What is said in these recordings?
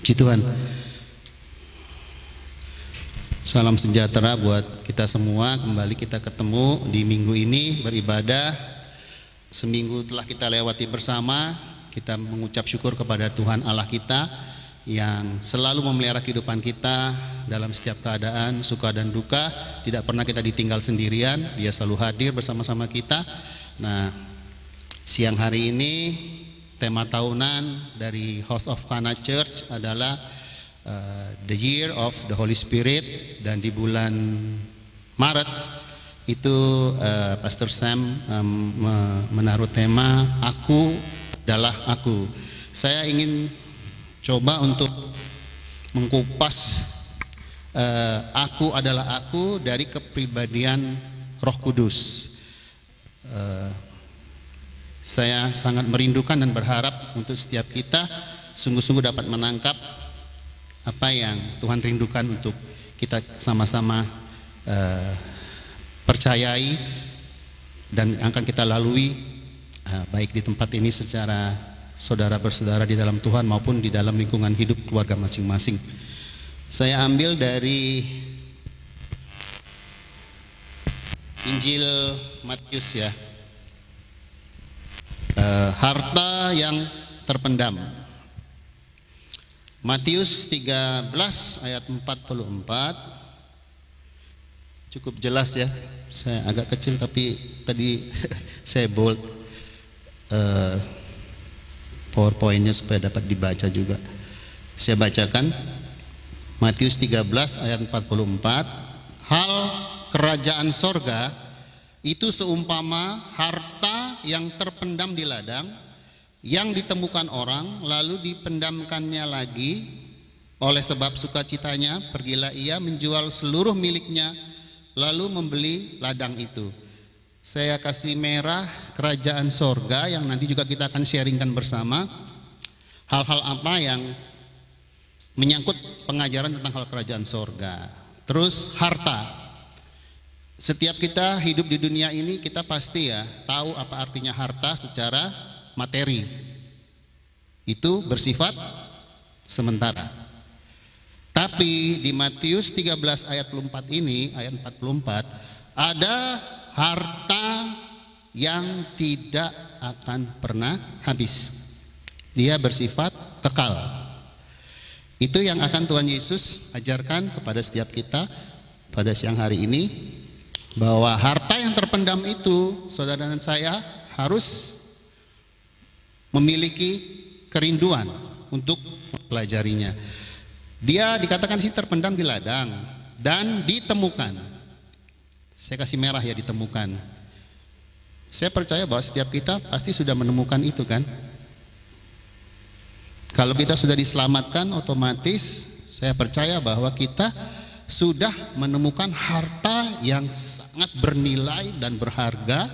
Puji Tuhan. Salam sejahtera buat kita semua. Kembali kita ketemu di minggu ini beribadah. Seminggu telah kita lewati bersama. Kita mengucap syukur kepada Tuhan Allah kita yang selalu memelihara kehidupan kita dalam setiap keadaan, suka dan duka. Tidak pernah kita ditinggal sendirian. Dia selalu hadir bersama-sama kita. Nah, siang hari ini tema tahunan dari House of Kana Church adalah The Year of the Holy Spirit, dan di bulan Maret itu Pastor Sam menaruh tema Aku adalah Aku. Saya ingin coba untuk mengkupas Aku adalah Aku dari kepribadian Roh Kudus. Saya sangat merindukan dan berharap untuk setiap kita sungguh-sungguh dapat menangkap apa yang Tuhan rindukan untuk kita sama-sama percayai dan akan kita lalui baik di tempat ini secara saudara bersaudara di dalam Tuhan maupun di dalam lingkungan hidup keluarga masing-masing. Saya ambil dari Injil Matius ya, harta yang terpendam. Matius 13 ayat 44, cukup jelas ya. Saya agak kecil tapi tadi saya bold PowerPoint-nya supaya dapat dibaca juga. Saya bacakan Matius 13 ayat 44. Hal kerajaan sorga itu seumpama harta yang terpendam di ladang, yang ditemukan orang lalu dipendamkannya lagi. Oleh sebab sukacitanya pergilah ia menjual seluruh miliknya lalu membeli ladang itu. Saya kasih merah kerajaan sorga yang nanti juga kita akan sharingkan bersama. Hal-hal apa yang menyangkut pengajaran tentang hal kerajaan sorga. Terus harta. Setiap kita hidup di dunia ini kita pasti ya tahu apa artinya harta secara materi. Itu bersifat sementara. Tapi di Matius 13 ayat 44 ini, ayat 44, ada harta yang tidak akan pernah habis. Dia bersifat kekal. Itu yang akan Tuhan Yesus ajarkan kepada setiap kita pada siang hari ini, bahwa harta yang terpendam itu saudara dan saya harus memiliki kerinduan untuk mempelajarinya. Dia dikatakan sih terpendam di ladang dan ditemukan. Saya kasih merah ya, ditemukan. Saya percaya bahwa setiap kita pasti sudah menemukan itu kan. Kalau kita sudah diselamatkan, otomatis saya percaya bahwa kita sudah menemukan harta yang sangat bernilai dan berharga,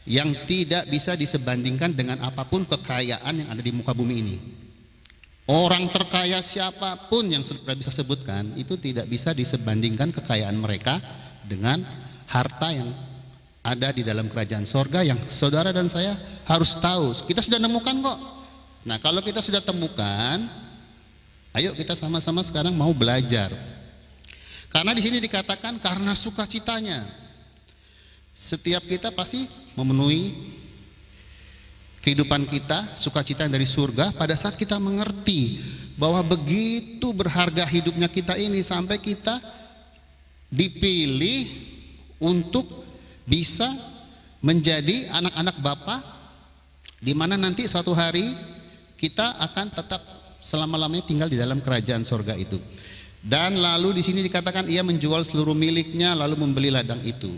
yang tidak bisa disebandingkan dengan apapun kekayaan yang ada di muka bumi ini. Orang terkaya siapapun yang sudah bisa sebutkan, itu tidak bisa disebandingkan kekayaan mereka dengan harta yang ada di dalam kerajaan sorga yang saudara dan saya harus tahu. Kita sudah nemukan kok. Nah, kalau kita sudah temukan, ayo kita sama-sama sekarang mau belajar. Karena di sini dikatakan karena sukacitanya. Setiap kita pasti memenuhi kehidupan kita sukacita dari surga pada saat kita mengerti bahwa begitu berharga hidupnya kita ini sampai kita dipilih untuk bisa menjadi anak-anak Bapa, di mana nanti suatu hari kita akan tetap selama-lamanya tinggal di dalam kerajaan surga itu. Dan lalu di sini dikatakan ia menjual seluruh miliknya lalu membeli ladang itu.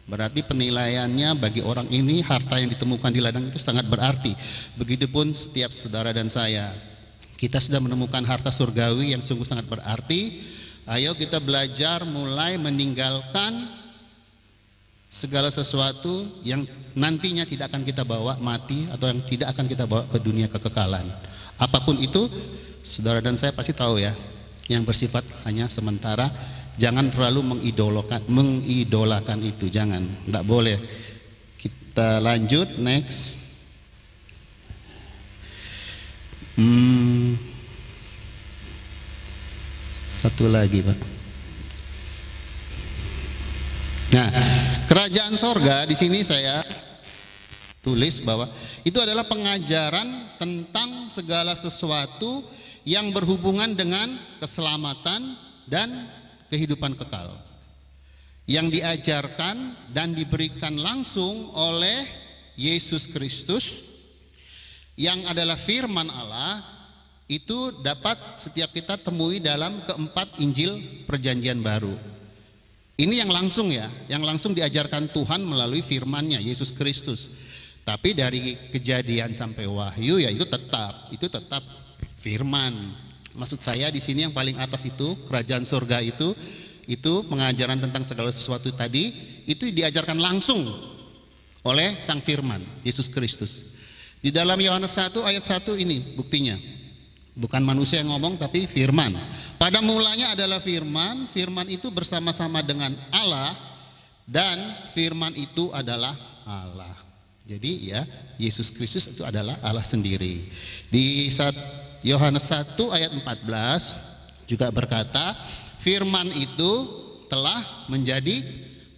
Berarti penilaiannya bagi orang ini, harta yang ditemukan di ladang itu sangat berarti. Begitupun setiap saudara dan saya. Kita sudah menemukan harta surgawi yang sungguh sangat berarti. Ayo kita belajar mulai meninggalkan segala sesuatu yang nantinya tidak akan kita bawa mati, atau yang tidak akan kita bawa ke dunia kekekalan. Apapun itu, saudara dan saya pasti tahu ya, yang bersifat hanya sementara. Jangan terlalu mengidolakan itu, jangan, tidak boleh. Kita lanjut, next. Satu lagi, Pak. Nah, kerajaan sorga di sini saya tulis bahwa itu adalah pengajaran tentang segala sesuatu yang berhubungan dengan keselamatan dan kehidupan kekal, yang diajarkan dan diberikan langsung oleh Yesus Kristus, yang adalah firman Allah. Itu dapat setiap kita temui dalam keempat Injil Perjanjian Baru. Ini yang langsung ya, yang langsung diajarkan Tuhan melalui firman-Nya Yesus Kristus. Tapi dari Kejadian sampai Wahyu ya itu tetap firman. Maksud saya di sini yang paling atas itu kerajaan surga itu pengajaran tentang segala sesuatu tadi itu diajarkan langsung oleh Sang Firman Yesus Kristus. Di dalam Yohanes 1 ayat 1 ini buktinya. Bukan manusia yang ngomong tapi firman. Pada mulanya adalah firman, firman itu bersama-sama dengan Allah dan firman itu adalah Allah. Jadi ya Yesus Kristus itu adalah Allah sendiri. Di Yohanes 1 ayat 14 juga berkata, firman itu telah menjadi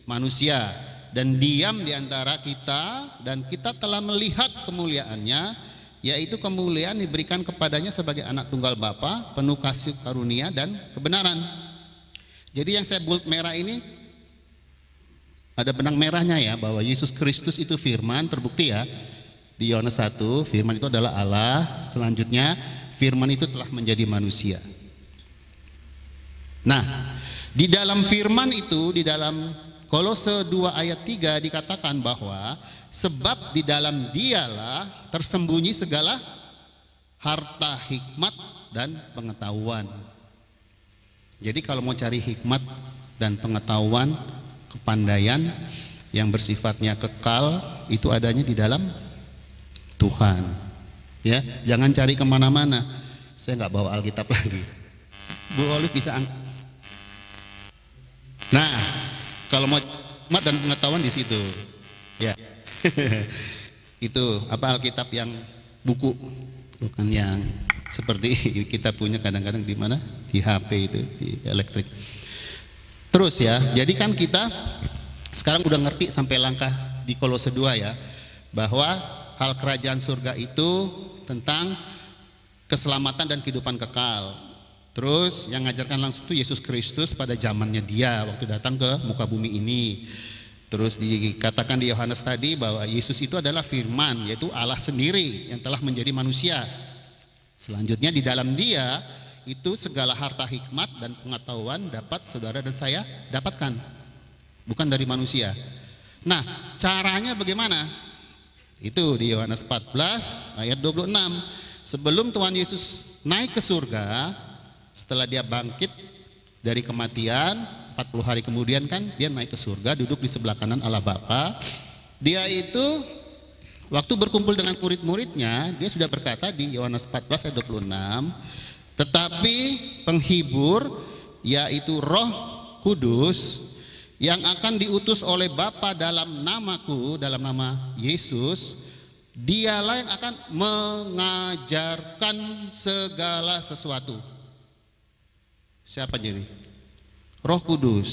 manusia dan diam di antara kita, dan kita telah melihat kemuliaannya, yaitu kemuliaan diberikan kepadanya sebagai anak tunggal Bapa, penuh kasih karunia dan kebenaran. Jadi yang saya bold merah ini ada benang merahnya ya, bahwa Yesus Kristus itu firman, terbukti ya di Yohanes 1, firman itu adalah Allah. Selanjutnya firman itu telah menjadi manusia. Nah, di dalam firman itu, di dalam Kolose 2 ayat 3 dikatakan bahwa sebab di dalam dialah tersembunyi segala harta hikmat dan pengetahuan. Jadi kalau mau cari hikmat dan pengetahuan, kepandaian yang bersifatnya kekal, itu adanya di dalam Tuhan. Ya, jangan cari kemana-mana. Saya nggak bawa Alkitab lagi. Bu Olive bisa angkat. Nah, kalau mau hikmat dan pengetahuan di situ, ya. Itu apa, Alkitab yang buku, bukan yang seperti kita punya kadang-kadang di mana, di HP itu, di elektrik. Terus ya, jadi kan kita sekarang udah ngerti sampai langkah di Kolose 2 ya, bahwa hal kerajaan surga itu tentang keselamatan dan kehidupan kekal. Terus yang ngajarkan langsung itu Yesus Kristus pada zamannya dia waktu datang ke muka bumi ini. Terus dikatakan di Yohanes tadi bahwa Yesus itu adalah firman, yaitu Allah sendiri yang telah menjadi manusia. Selanjutnya di dalam dia itu segala harta hikmat dan pengetahuan dapat saudara dan saya dapatkan, bukan dari manusia. Nah, caranya bagaimana? Itu di Yohanes 14 ayat 26. Sebelum Tuhan Yesus naik ke surga, setelah dia bangkit dari kematian, 40 hari kemudian kan dia naik ke surga, duduk di sebelah kanan Allah Bapa. Dia itu waktu berkumpul dengan murid-muridnya, dia sudah berkata di Yohanes 14 ayat 26, tetapi penghibur, yaitu Roh Kudus, yang akan diutus oleh Bapa dalam namaku, dalam nama Yesus, dialah yang akan mengajarkan segala sesuatu. Siapa jadi? Roh Kudus.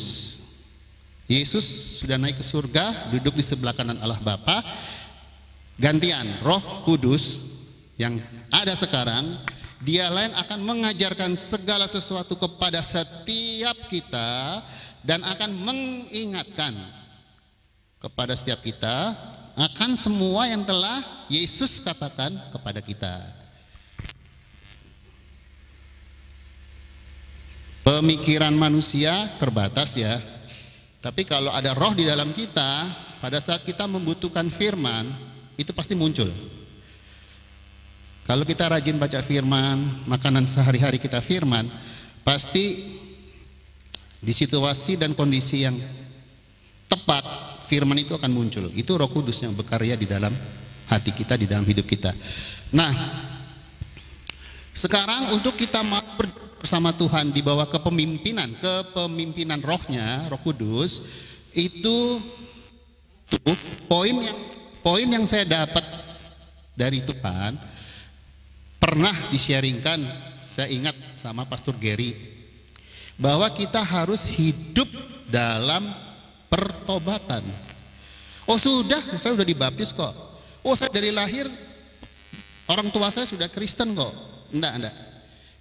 Yesus sudah naik ke surga, duduk di sebelah kanan Allah Bapa. Gantian Roh Kudus yang ada sekarang, dialah yang akan mengajarkan segala sesuatu kepada setiap kita dan akan mengingatkan kepada setiap kita akan semua yang telah Yesus katakan kepada kita. Pemikiran manusia terbatas ya, tapi kalau ada roh di dalam kita, pada saat kita membutuhkan firman, itu pasti muncul. Kalau kita rajin baca firman, makanan sehari-hari kita firman, pasti di situasi dan kondisi yang tepat, firman itu akan muncul. Itu Roh Kudus yang berkarya di dalam hati kita, di dalam hidup kita. Nah, sekarang untuk kita bersama Tuhan di bawah kepemimpinan Rohnya, Roh Kudus, itu poin yang saya dapat dari Tuhan pernah di-sharingkan, saya ingat sama Pastor Gary, bahwa kita harus hidup dalam pertobatan. Oh sudah, saya sudah dibaptis kok. Oh saya dari lahir orang tua saya sudah Kristen kok. Enggak.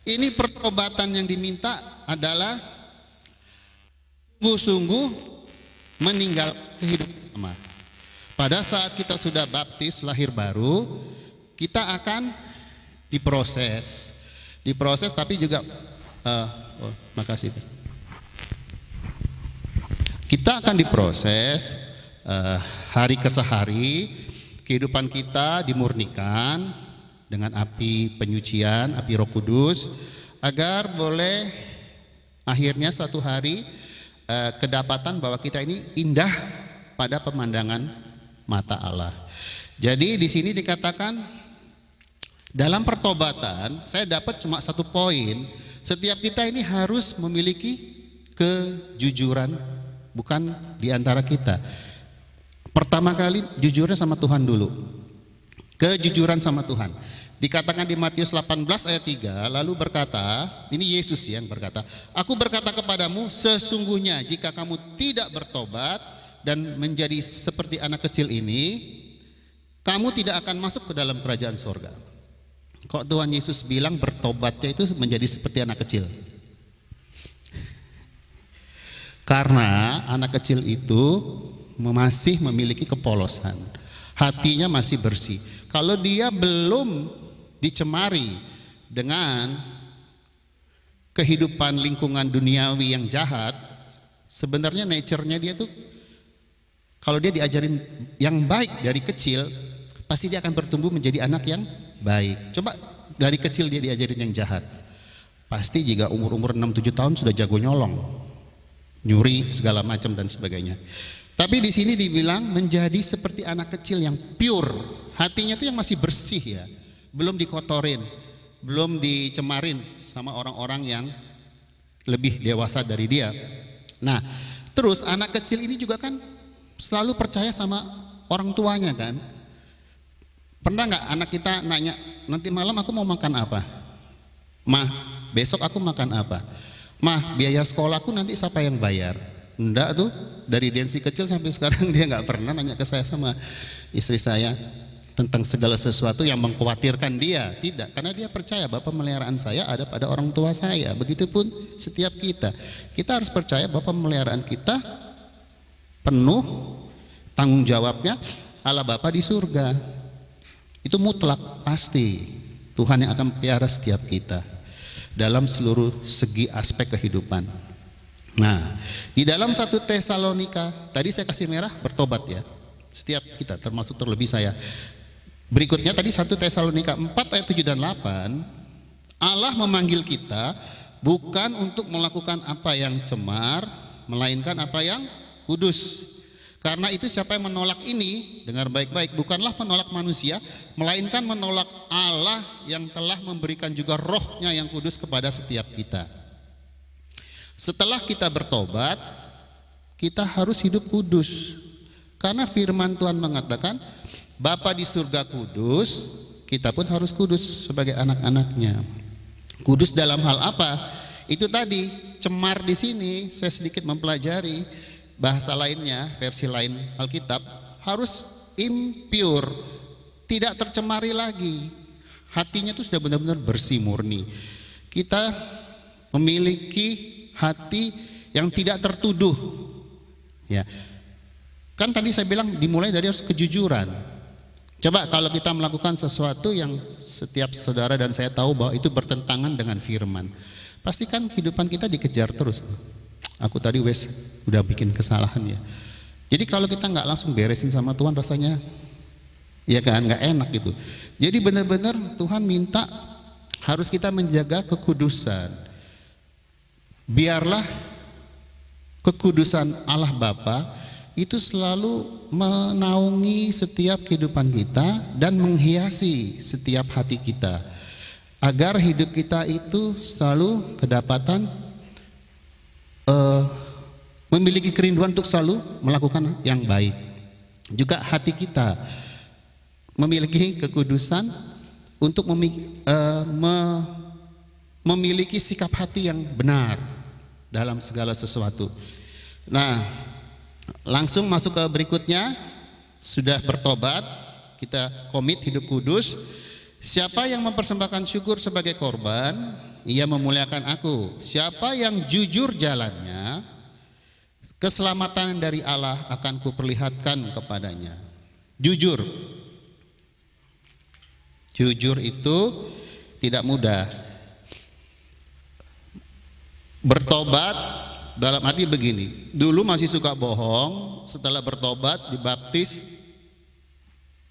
Ini pertobatan yang diminta adalah sungguh-sungguh meninggal kehidupan lama. Pada saat kita sudah baptis lahir baru, kita akan diproses tapi juga makasih. Kita akan diproses hari ke hari, kehidupan kita dimurnikan dengan api penyucian, api Roh Kudus, agar boleh akhirnya satu hari kedapatan bahwa kita ini indah pada pemandangan mata Allah. Jadi di sini dikatakan dalam pertobatan saya dapat cuma satu poin, setiap kita ini harus memiliki kejujuran, bukan di antara kita. Pertama kali jujurnya sama Tuhan dulu. Kejujuran sama Tuhan. Dikatakan di Matius 18 ayat 3, lalu berkata, ini Yesus yang berkata, aku berkata kepadamu, sesungguhnya jika kamu tidak bertobat dan menjadi seperti anak kecil ini, kamu tidak akan masuk ke dalam kerajaan sorga. Kok Tuhan Yesus bilang bertobatnya itu menjadi seperti anak kecil? Karena anak kecil itu masih memiliki kepolosan, hatinya masih bersih. Kalau dia belum dicemari dengan kehidupan lingkungan duniawi yang jahat, sebenarnya nature-nya dia tuh, kalau dia diajarin yang baik dari kecil, pasti dia akan bertumbuh menjadi anak yang baik. Coba dari kecil dia diajarin yang jahat, pasti jika umur-umur 6-7 tahun sudah jago nyolong, nyuri segala macam dan sebagainya. Tapi di sini dibilang menjadi seperti anak kecil yang pure, hatinya itu yang masih bersih ya, belum dikotorin, belum dicemarin sama orang-orang yang lebih dewasa dari dia. Nah, terus anak kecil ini juga kan selalu percaya sama orang tuanya kan. Pernah nggak anak kita nanya, nanti malam aku mau makan apa? Mah, besok aku makan apa? Mah, biaya sekolahku nanti siapa yang bayar? Enggak tuh, dari Densi kecil sampai sekarang dia nggak pernah nanya ke saya sama istri saya tentang segala sesuatu yang mengkhawatirkan dia. Tidak, karena dia percaya bahwa pemeliharaan saya ada pada orang tua saya. Begitupun setiap kita harus percaya bahwa pemeliharaan kita penuh tanggung jawabnya Allah Bapa di surga. Itu mutlak, pasti Tuhan yang akan pelihara setiap kita dalam seluruh segi aspek kehidupan. Nah, di dalam 1 Tesalonika, tadi saya kasih merah bertobat ya, setiap kita termasuk terlebih saya. Berikutnya tadi 1 Tesalonika 4 ayat 7 dan 8, Allah memanggil kita bukan untuk melakukan apa yang cemar, melainkan apa yang kudus. Karena itu siapa yang menolak ini, dengar baik-baik, bukanlah menolak manusia, melainkan menolak Allah yang telah memberikan juga rohnya yang kudus kepada setiap kita. Setelah kita bertobat, kita harus hidup kudus. Karena firman Tuhan mengatakan, Bapa di surga kudus, kita pun harus kudus sebagai anak-anaknya. Kudus dalam hal apa? Itu tadi, cemar di sini, saya sedikit mempelajari bahasa lainnya, versi lain Alkitab, harus impure, tidak tercemari lagi. Hatinya itu sudah benar-benar bersih murni. Kita memiliki hati yang tidak tertuduh. Ya. Kan tadi saya bilang dimulai dari harus kejujuran. Coba kalau kita melakukan sesuatu yang setiap saudara dan saya tahu bahwa itu bertentangan dengan firman, pasti kan kehidupan kita dikejar terus. Aku tadi udah bikin kesalahan ya. Jadi kalau kita nggak langsung beresin sama Tuhan, rasanya ya kan nggak enak gitu. Jadi benar-benar Tuhan minta harus kita menjaga kekudusan. Biarlah kekudusan Allah Bapa itu selalu menaungi setiap kehidupan kita dan menghiasi setiap hati kita, agar hidup kita itu selalu kedapatan memiliki kerinduan untuk selalu melakukan yang baik. Juga hati kita memiliki kekudusan untuk memiliki sikap hati yang benar dalam segala sesuatu. Nah, langsung masuk ke berikutnya. Sudah bertobat, kita komit hidup kudus. Siapa yang mempersembahkan syukur sebagai korban, ia memuliakan aku. Siapa yang jujur jalannya, keselamatan dari Allah akan kuperlihatkan kepadanya. Jujur. Jujur itu tidak mudah. Bertobat dalam arti begini, dulu masih suka bohong, setelah bertobat dibaptis,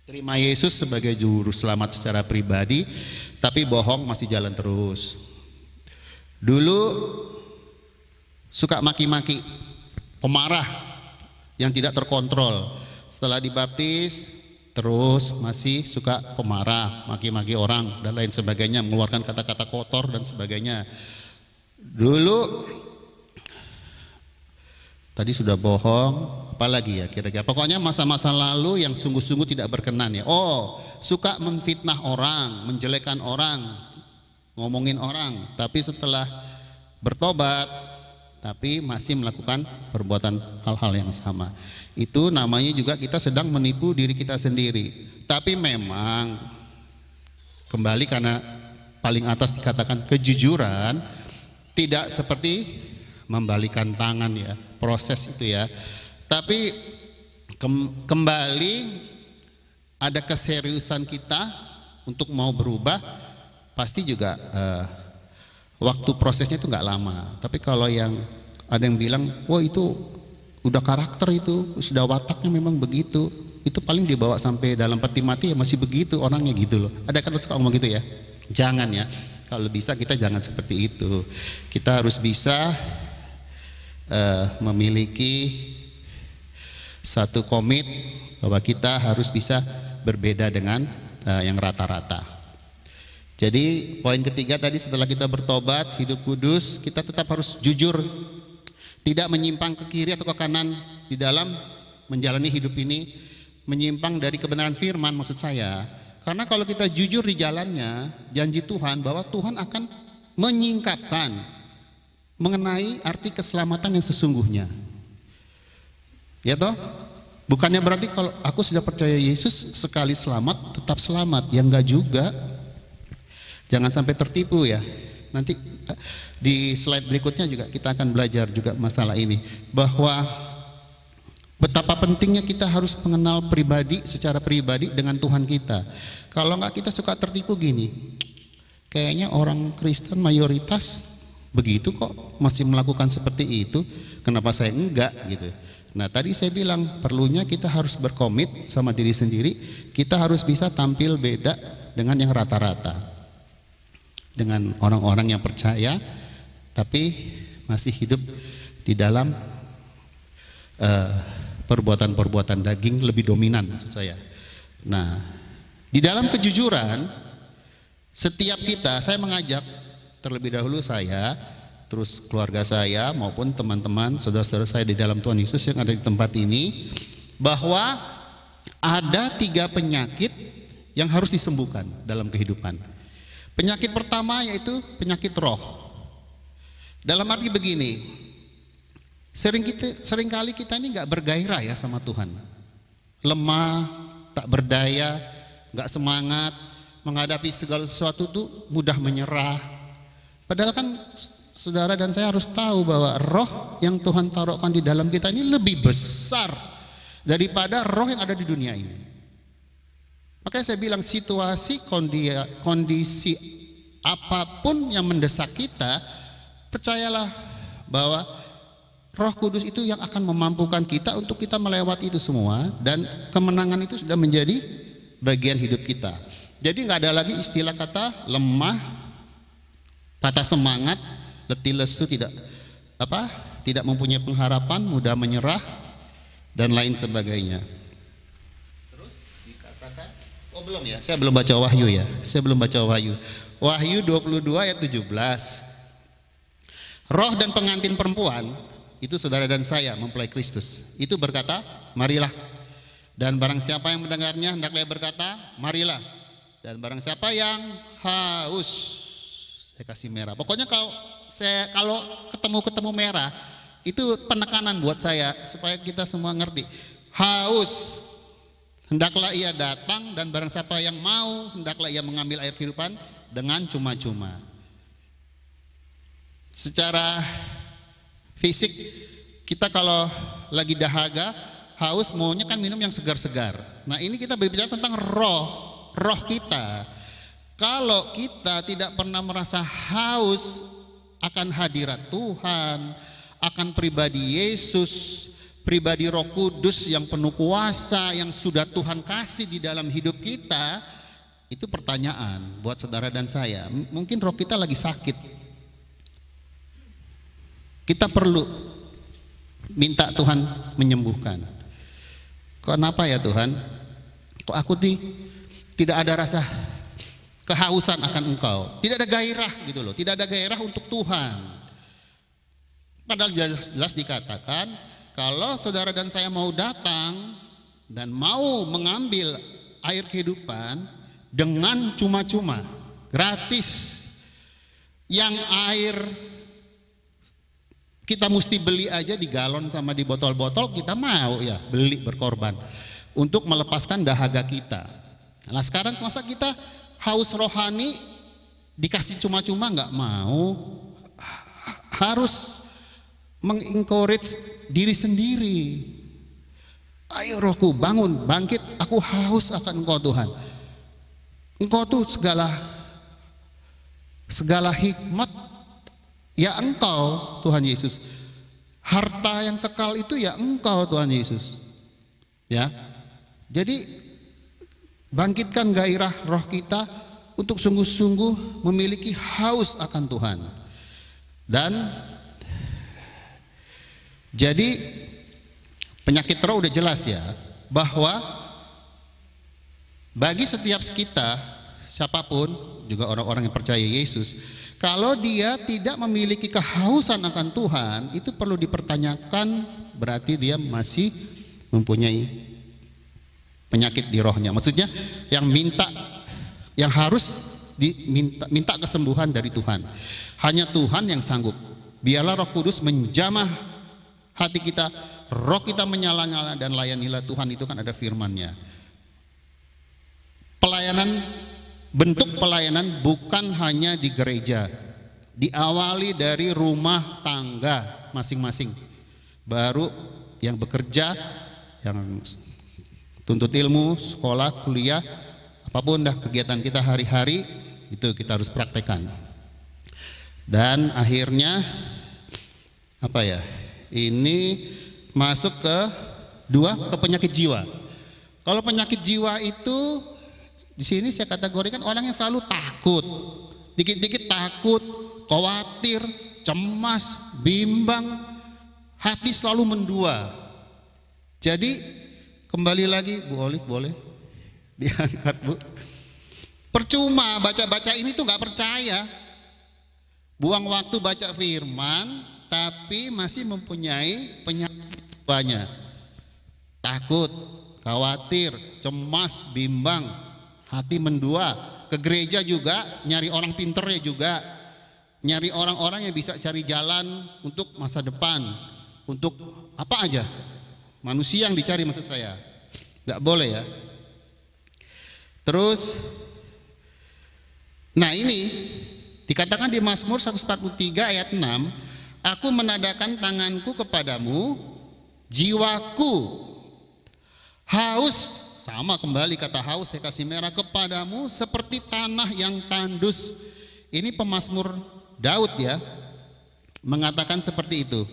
terima Yesus sebagai juru selamat secara pribadi, tapi bohong masih jalan terus. Dulu suka maki-maki, pemarah yang tidak terkontrol. Setelah dibaptis terus masih suka pemarah, maki-maki orang dan lain sebagainya, mengeluarkan kata-kata kotor dan sebagainya. Dulu tadi sudah bohong, apalagi ya kira-kira. Pokoknya masa-masa lalu yang sungguh-sungguh tidak berkenan ya. Oh, suka memfitnah orang, menjelekkan orang, ngomongin orang. Tapi setelah bertobat, tapi masih melakukan perbuatan hal-hal yang sama. Itu namanya juga kita sedang menipu diri kita sendiri. Tapi memang kembali karena paling atas dikatakan kejujuran, tidak seperti membalikan tangan ya, proses itu ya. Tapi kembali ada keseriusan kita untuk mau berubah, pasti juga waktu prosesnya itu nggak lama. Tapi kalau yang ada yang bilang, wah itu udah karakter, itu sudah wataknya memang begitu, itu paling dibawa sampai dalam peti mati ya masih begitu orangnya gitu loh. Ada kan suka ngomong gitu ya? Jangan ya. Kalau bisa kita jangan seperti itu. Kita harus bisa memiliki satu komit bahwa kita harus bisa berbeda dengan yang rata-rata. Jadi poin ketiga tadi, setelah kita bertobat, hidup kudus, kita tetap harus jujur, tidak menyimpang ke kiri atau ke kanan di dalam menjalani hidup ini, menyimpang dari kebenaran firman maksud saya. Karena kalau kita jujur di jalannya, janji Tuhan bahwa Tuhan akan menyingkapkan mengenai arti keselamatan yang sesungguhnya. Ya toh? Bukannya berarti kalau aku sudah percaya Yesus sekali selamat tetap selamat, ya enggak juga. Jangan sampai tertipu ya. Nanti di slide berikutnya juga kita akan belajar juga masalah ini, bahwa betapa pentingnya kita harus mengenal pribadi, secara pribadi dengan Tuhan kita. Kalau enggak kita suka tertipu gini, kayaknya orang Kristen mayoritas begitu kok, masih melakukan seperti itu, kenapa saya enggak gitu. Nah tadi saya bilang perlunya kita harus berkomit sama diri sendiri, kita harus bisa tampil beda dengan yang rata-rata, dengan orang-orang yang percaya tapi masih hidup di dalam perbuatan-perbuatan daging lebih dominan maksud saya. Nah di dalam kejujuran setiap kita, saya mengajak terlebih dahulu saya, terus keluarga saya maupun teman-teman saudara-saudara saya di dalam Tuhan Yesus yang ada di tempat ini, bahwa ada 3 penyakit yang harus disembuhkan dalam kehidupan. Penyakit pertama yaitu penyakit roh. Dalam arti begini, seringkali kita ini nggak bergairah ya sama Tuhan, lemah, tak berdaya, nggak semangat menghadapi segala sesuatu, tuh mudah menyerah. Padahal kan saudara dan saya harus tahu bahwa roh yang Tuhan taruhkan di dalam kita ini lebih besar daripada roh yang ada di dunia ini. Makanya saya bilang situasi, kondisi apapun yang mendesak kita, percayalah bahwa Roh Kudus itu yang akan memampukan kita untuk kita melewati itu semua, dan kemenangan itu sudah menjadi bagian hidup kita. Jadi nggak ada lagi istilah kata lemah, patah semangat, letih lesu, tidak mempunyai pengharapan, mudah menyerah dan lain sebagainya. Terus dikatakan, oh belum ya, saya belum baca Wahyu ya, saya belum baca Wahyu. Wahyu 22 ayat 17. Roh dan pengantin perempuan, itu saudara dan saya mempelai Kristus, itu berkata, marilah. Dan barang siapa yang mendengarnya hendaklah berkata, marilah. Dan barang siapa yang haus, Saya kasih merah. Pokoknya kalau ketemu merah itu penekanan buat saya supaya kita semua ngerti. Haus, hendaklah ia datang, dan barang siapa yang mau hendaklah ia mengambil air kehidupan dengan cuma-cuma. Secara fisik kita kalau lagi dahaga, haus, maunya kan minum yang segar-segar. Nah, ini kita berbicara tentang roh kita. Kalau kita tidak pernah merasa haus akan hadirat Tuhan, akan pribadi Yesus, pribadi Roh Kudus yang penuh kuasa yang sudah Tuhan kasih di dalam hidup kita, itu pertanyaan buat saudara dan saya. Mungkin roh kita lagi sakit. Kita perlu minta Tuhan menyembuhkan. Kenapa ya Tuhan? Kok aku tidak ada rasa kehausan akan Engkau, tidak ada gairah gitu loh, tidak ada gairah untuk Tuhan. Padahal jelas dikatakan kalau saudara dan saya mau datang dan mau mengambil air kehidupan dengan cuma-cuma, gratis, yang air kita mesti beli aja di galon sama di botol-botol, kita mau ya beli, berkorban untuk melepaskan dahaga kita. Nah, sekarang masa kita haus rohani dikasih cuma-cuma nggak mau, harus mengencourage diri sendiri. Ayo rohku bangun, bangkit, aku haus akan Engkau Tuhan. Engkau tuh segala hikmat ya Engkau Tuhan Yesus. Harta yang kekal itu ya Engkau Tuhan Yesus. Ya. Jadi bangkitkan gairah roh kita untuk sungguh-sungguh memiliki haus akan Tuhan. Dan jadi penyakit roh udah jelas ya, bahwa bagi setiap kita, siapapun, juga orang-orang yang percaya Yesus, kalau dia tidak memiliki kehausan akan Tuhan, itu perlu dipertanyakan, berarti dia masih mempunyai penyakit di rohnya. Maksudnya yang harus minta kesembuhan dari Tuhan. Hanya Tuhan yang sanggup. Biarlah Roh Kudus menjamah hati kita, roh kita menyala-nyala, dan layanilah Tuhan. Itu kan ada firman-Nya. Bentuk pelayanan bukan hanya di gereja, diawali dari rumah tangga masing-masing. Baru yang bekerja, yang tuntut ilmu, sekolah, kuliah, apapun dah kegiatan kita hari-hari, itu kita harus praktekkan. Dan akhirnya apa ya? Ini masuk ke penyakit jiwa. Kalau penyakit jiwa itu di sini saya kategorikan orang yang selalu takut, dikit-dikit takut, khawatir, cemas, bimbang, hati selalu mendua. Jadi kembali lagi, Bu Olive boleh diangkat Bu. Percuma baca-baca ini tuh nggak percaya, buang waktu baca firman, tapi masih mempunyai penyakit jiwanya, takut, khawatir, cemas, bimbang, hati mendua. Ke gereja juga nyari orang pinternya juga, nyari orang-orang yang bisa cari jalan untuk masa depan, untuk apa aja. Manusia yang dicari maksud saya, nggak boleh ya. Terus, nah ini dikatakan di Mazmur 143 ayat 6, aku menadakan tanganku kepadamu, jiwaku haus, sama kembali kata haus saya kasih merah, kepadamu seperti tanah yang tandus. Ini pemazmur Daud ya, mengatakan seperti itu.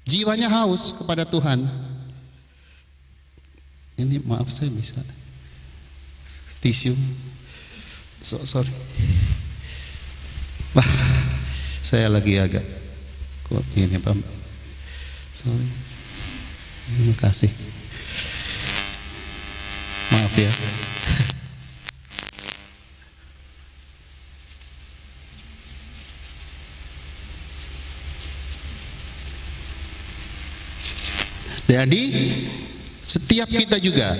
Jiwanya haus kepada Tuhan. Ini maaf saya bisa tisu. Sorry. Wah, saya lagi agak kok ini Pak. Sorry. Terima kasih. Maaf ya. Jadi setiap kita juga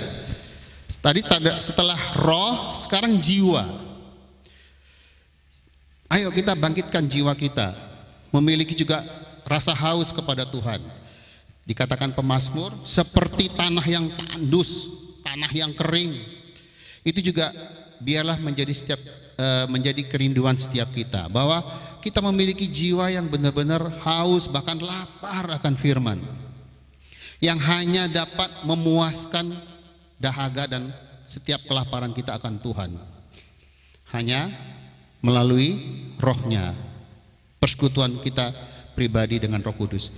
tadi setelah roh, sekarang jiwa. Ayo kita bangkitkan jiwa kita, memiliki juga rasa haus kepada Tuhan. Dikatakan pemazmur, seperti tanah yang tandus, tanah yang kering. Itu juga biarlah menjadi kerinduan setiap kita, bahwa kita memiliki jiwa yang benar-benar haus, bahkan lapar akan firman, yang hanya dapat memuaskan dahaga dan setiap kelaparan kita akan Tuhan hanya melalui Roh-Nya, persekutuan kita pribadi dengan Roh Kudus.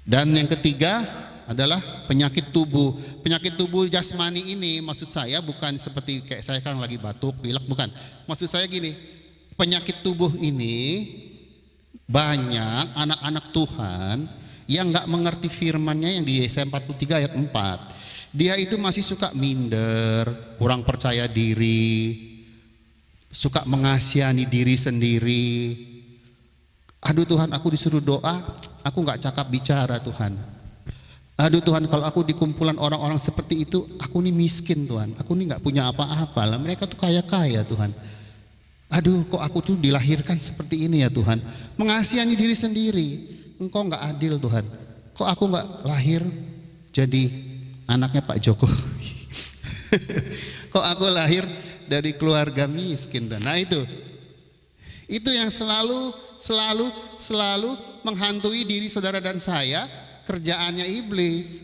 Dan yang ketiga adalah penyakit tubuh. Penyakit tubuh jasmani ini maksud saya bukan seperti kayak saya kan lagi batuk, pilek, bukan. Maksud saya gini, penyakit tubuh ini banyak anak-anak Tuhan yang nggak mengerti firman-Nya yang di Yesaya 43 ayat 4. Dia itu masih suka minder, kurang percaya diri, suka mengasihani diri sendiri. Aduh Tuhan, aku disuruh doa, aku nggak cakap bicara Tuhan. Aduh Tuhan, kalau aku di kumpulan orang-orang seperti itu, aku nih miskin Tuhan, aku nih nggak punya apa-apa lah. Mereka tuh kaya-kaya Tuhan. Aduh, kok aku tuh dilahirkan seperti ini ya Tuhan. Mengasihani diri sendiri. Engkau nggak adil Tuhan. Kok aku nggak lahir jadi anaknya Pak Jokowi. Kok aku lahir dari keluarga miskin Tuhan. Nah itu yang selalu menghantui diri saudara dan saya. Kerjaannya iblis.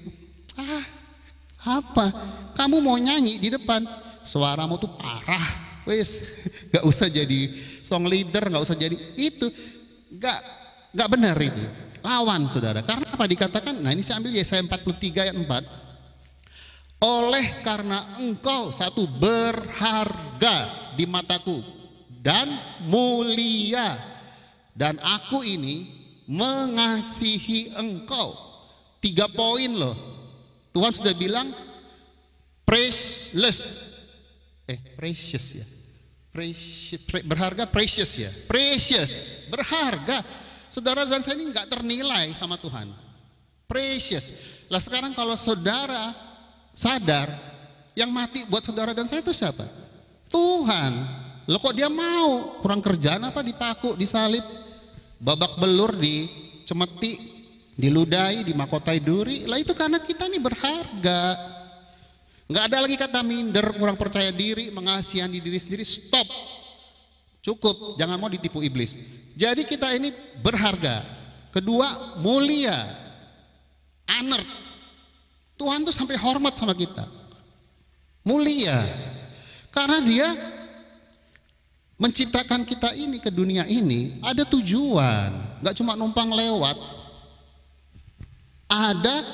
Apa? Kamu mau nyanyi di depan, suaramu tuh parah. Wes, nggak usah jadi song leader, nggak usah jadi itu. Nggak benar itu. Lawan saudara. Karena apa dikatakan? Nah ini saya ambil Yesaya 43 ayat 4. Oleh karena engkau satu berharga di mataku dan mulia, dan aku ini mengasihi engkau. 3 poin loh. Tuhan sudah bilang precious ya. Berharga, precious ya. Precious, berharga. Saudara dan saya ini nggak ternilai sama Tuhan. Precious. Lah sekarang kalau saudara sadar, yang mati buat saudara dan saya itu siapa? Tuhan. Loh kok dia mau? Kurang kerjaan apa, dipaku, disalib, babak belur, dicemeti, diludahi, dimakotai duri. Lah itu karena kita ini berharga. Nggak ada lagi kata minder, kurang percaya diri, mengasihani diri sendiri. Stop. Cukup, jangan mau ditipu iblis. Jadi kita ini berharga. Kedua, mulia, honor. Tuhan tuh sampai hormat sama kita. Mulia. Karena dia menciptakan kita ini ke dunia ini ada tujuan. Nggak cuma numpang lewat. Ada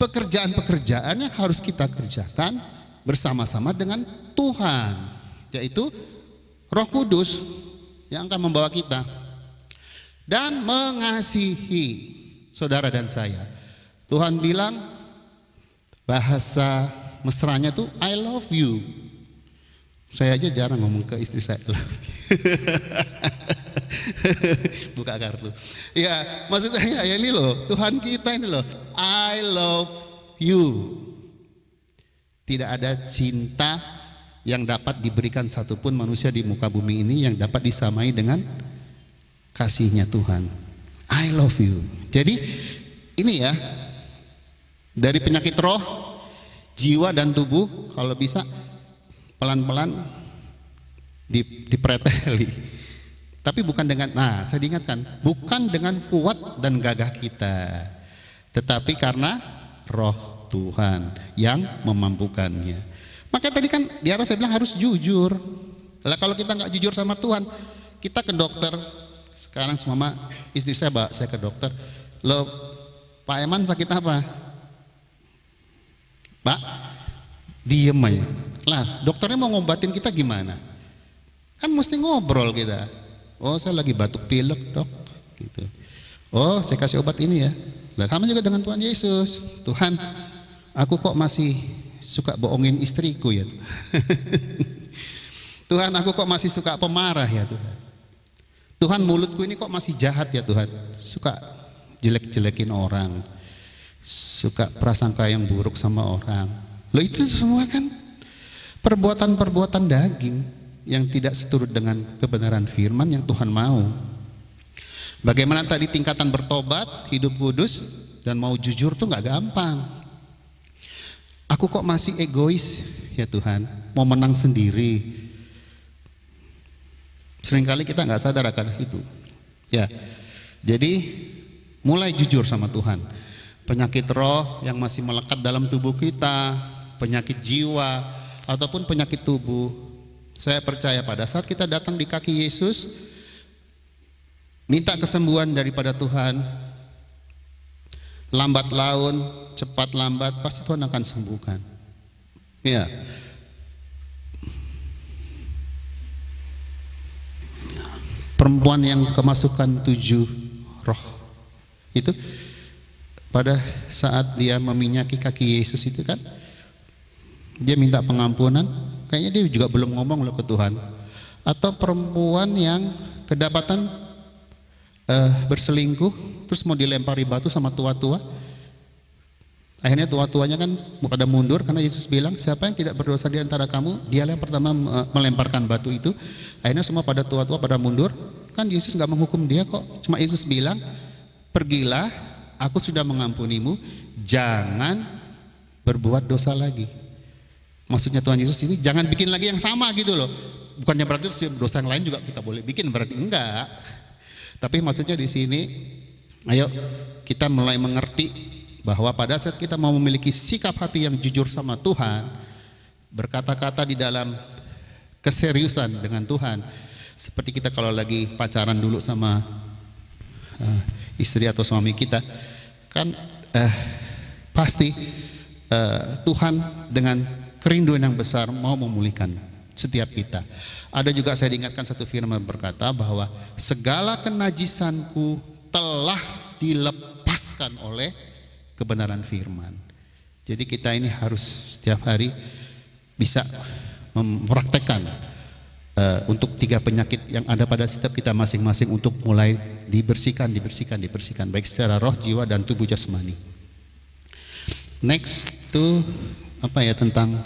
pekerjaan-pekerjaan yang harus kita kerjakan bersama-sama dengan Tuhan, yaitu Roh Kudus yang akan membawa kita dan mengasihi saudara dan saya. Tuhan bilang, bahasa mesranya tuh I love you. Saya aja jarang ngomong ke istri saya love you. Buka kartu. Ya, maksud saya ya ini loh, Tuhan kita ini loh, I love you. Tidak ada cinta yang dapat diberikan satupun manusia di muka bumi ini yang dapat disamai dengan kasihnya Tuhan. I love you. Jadi ini ya, dari penyakit roh, jiwa dan tubuh, kalau bisa pelan-pelan dipreteli. Tapi bukan dengan, nah saya diingatkan, bukan dengan kuat dan gagah kita, tetapi karena Roh Tuhan yang memampukannya. Maka tadi kan di atas saya bilang harus jujur. Lah kalau kita nggak jujur sama Tuhan, kita ke dokter. Sekarang semua istri saya bawa saya ke dokter. Loh, Pak Eman sakit apa? Pak, diem aja. Lah dokternya mau ngobatin kita gimana? Kan mesti ngobrol kita. Oh saya lagi batuk pilek dok, gitu. Oh saya kasih obat ini ya. Lah sama juga dengan Tuhan Yesus. Tuhan, aku kok masih suka bohongin istriku ya. Tuhan, aku kok masih suka pemarah ya Tuhan. Tuhan, mulutku ini kok masih jahat ya Tuhan. Suka jelek-jelekin orang, suka prasangka yang buruk sama orang. Loh itu semua kan perbuatan-perbuatan daging. yang tidak seturut dengan kebenaran firman yang Tuhan mau. Bagaimana tadi tingkatan bertobat, hidup kudus, dan mau jujur tuh nggak gampang. Aku kok masih egois ya Tuhan, mau menang sendiri. Seringkali kita nggak sadar akan itu. Ya, jadi mulai jujur sama Tuhan. Penyakit roh yang masih melekat dalam tubuh kita, penyakit jiwa, ataupun penyakit tubuh, saya percaya pada saat kita datang di kaki Yesus, minta kesembuhan daripada Tuhan, lambat laun, cepat lambat, pasti Tuhan akan sembuhkan. Ya. Perempuan yang kemasukan 7 roh itu pada saat dia meminyaki kaki Yesus itu kan, dia minta pengampunan, kayaknya dia juga belum ngomong loh ke Tuhan. Atau perempuan yang kedapatan berselingkuh, terus mau dilempari batu sama tua-tua, akhirnya tua-tuanya kan pada mundur karena Yesus bilang siapa yang tidak berdosa di antara kamu, dialah yang pertama melemparkan batu itu. Akhirnya semua pada tua-tua pada mundur, kan Yesus nggak menghukum dia kok, cuma Yesus bilang pergilah, aku sudah mengampunimu, jangan berbuat dosa lagi. Maksudnya Tuhan Yesus ini jangan bikin lagi yang sama gitu loh. Bukannya berarti dosa yang lain juga kita boleh bikin, berarti enggak. Tapi maksudnya di sini, ayo kita mulai mengerti bahwa pada saat kita mau memiliki sikap hati yang jujur sama Tuhan, berkata-kata di dalam keseriusan dengan Tuhan, seperti kita kalau lagi pacaran dulu sama istri atau suami kita, kan pasti Tuhan dengan kerinduan yang besar mau memulihkan setiap kita. Ada juga saya diingatkan satu firman berkata bahwa segala kenajisanku telah dilepaskan oleh kebenaran firman. Jadi kita ini harus setiap hari bisa mempraktekkan untuk 3 penyakit yang ada pada setiap kita masing-masing untuk mulai dibersihkan, baik secara roh, jiwa, dan tubuh jasmani. Next itu apa ya, tentang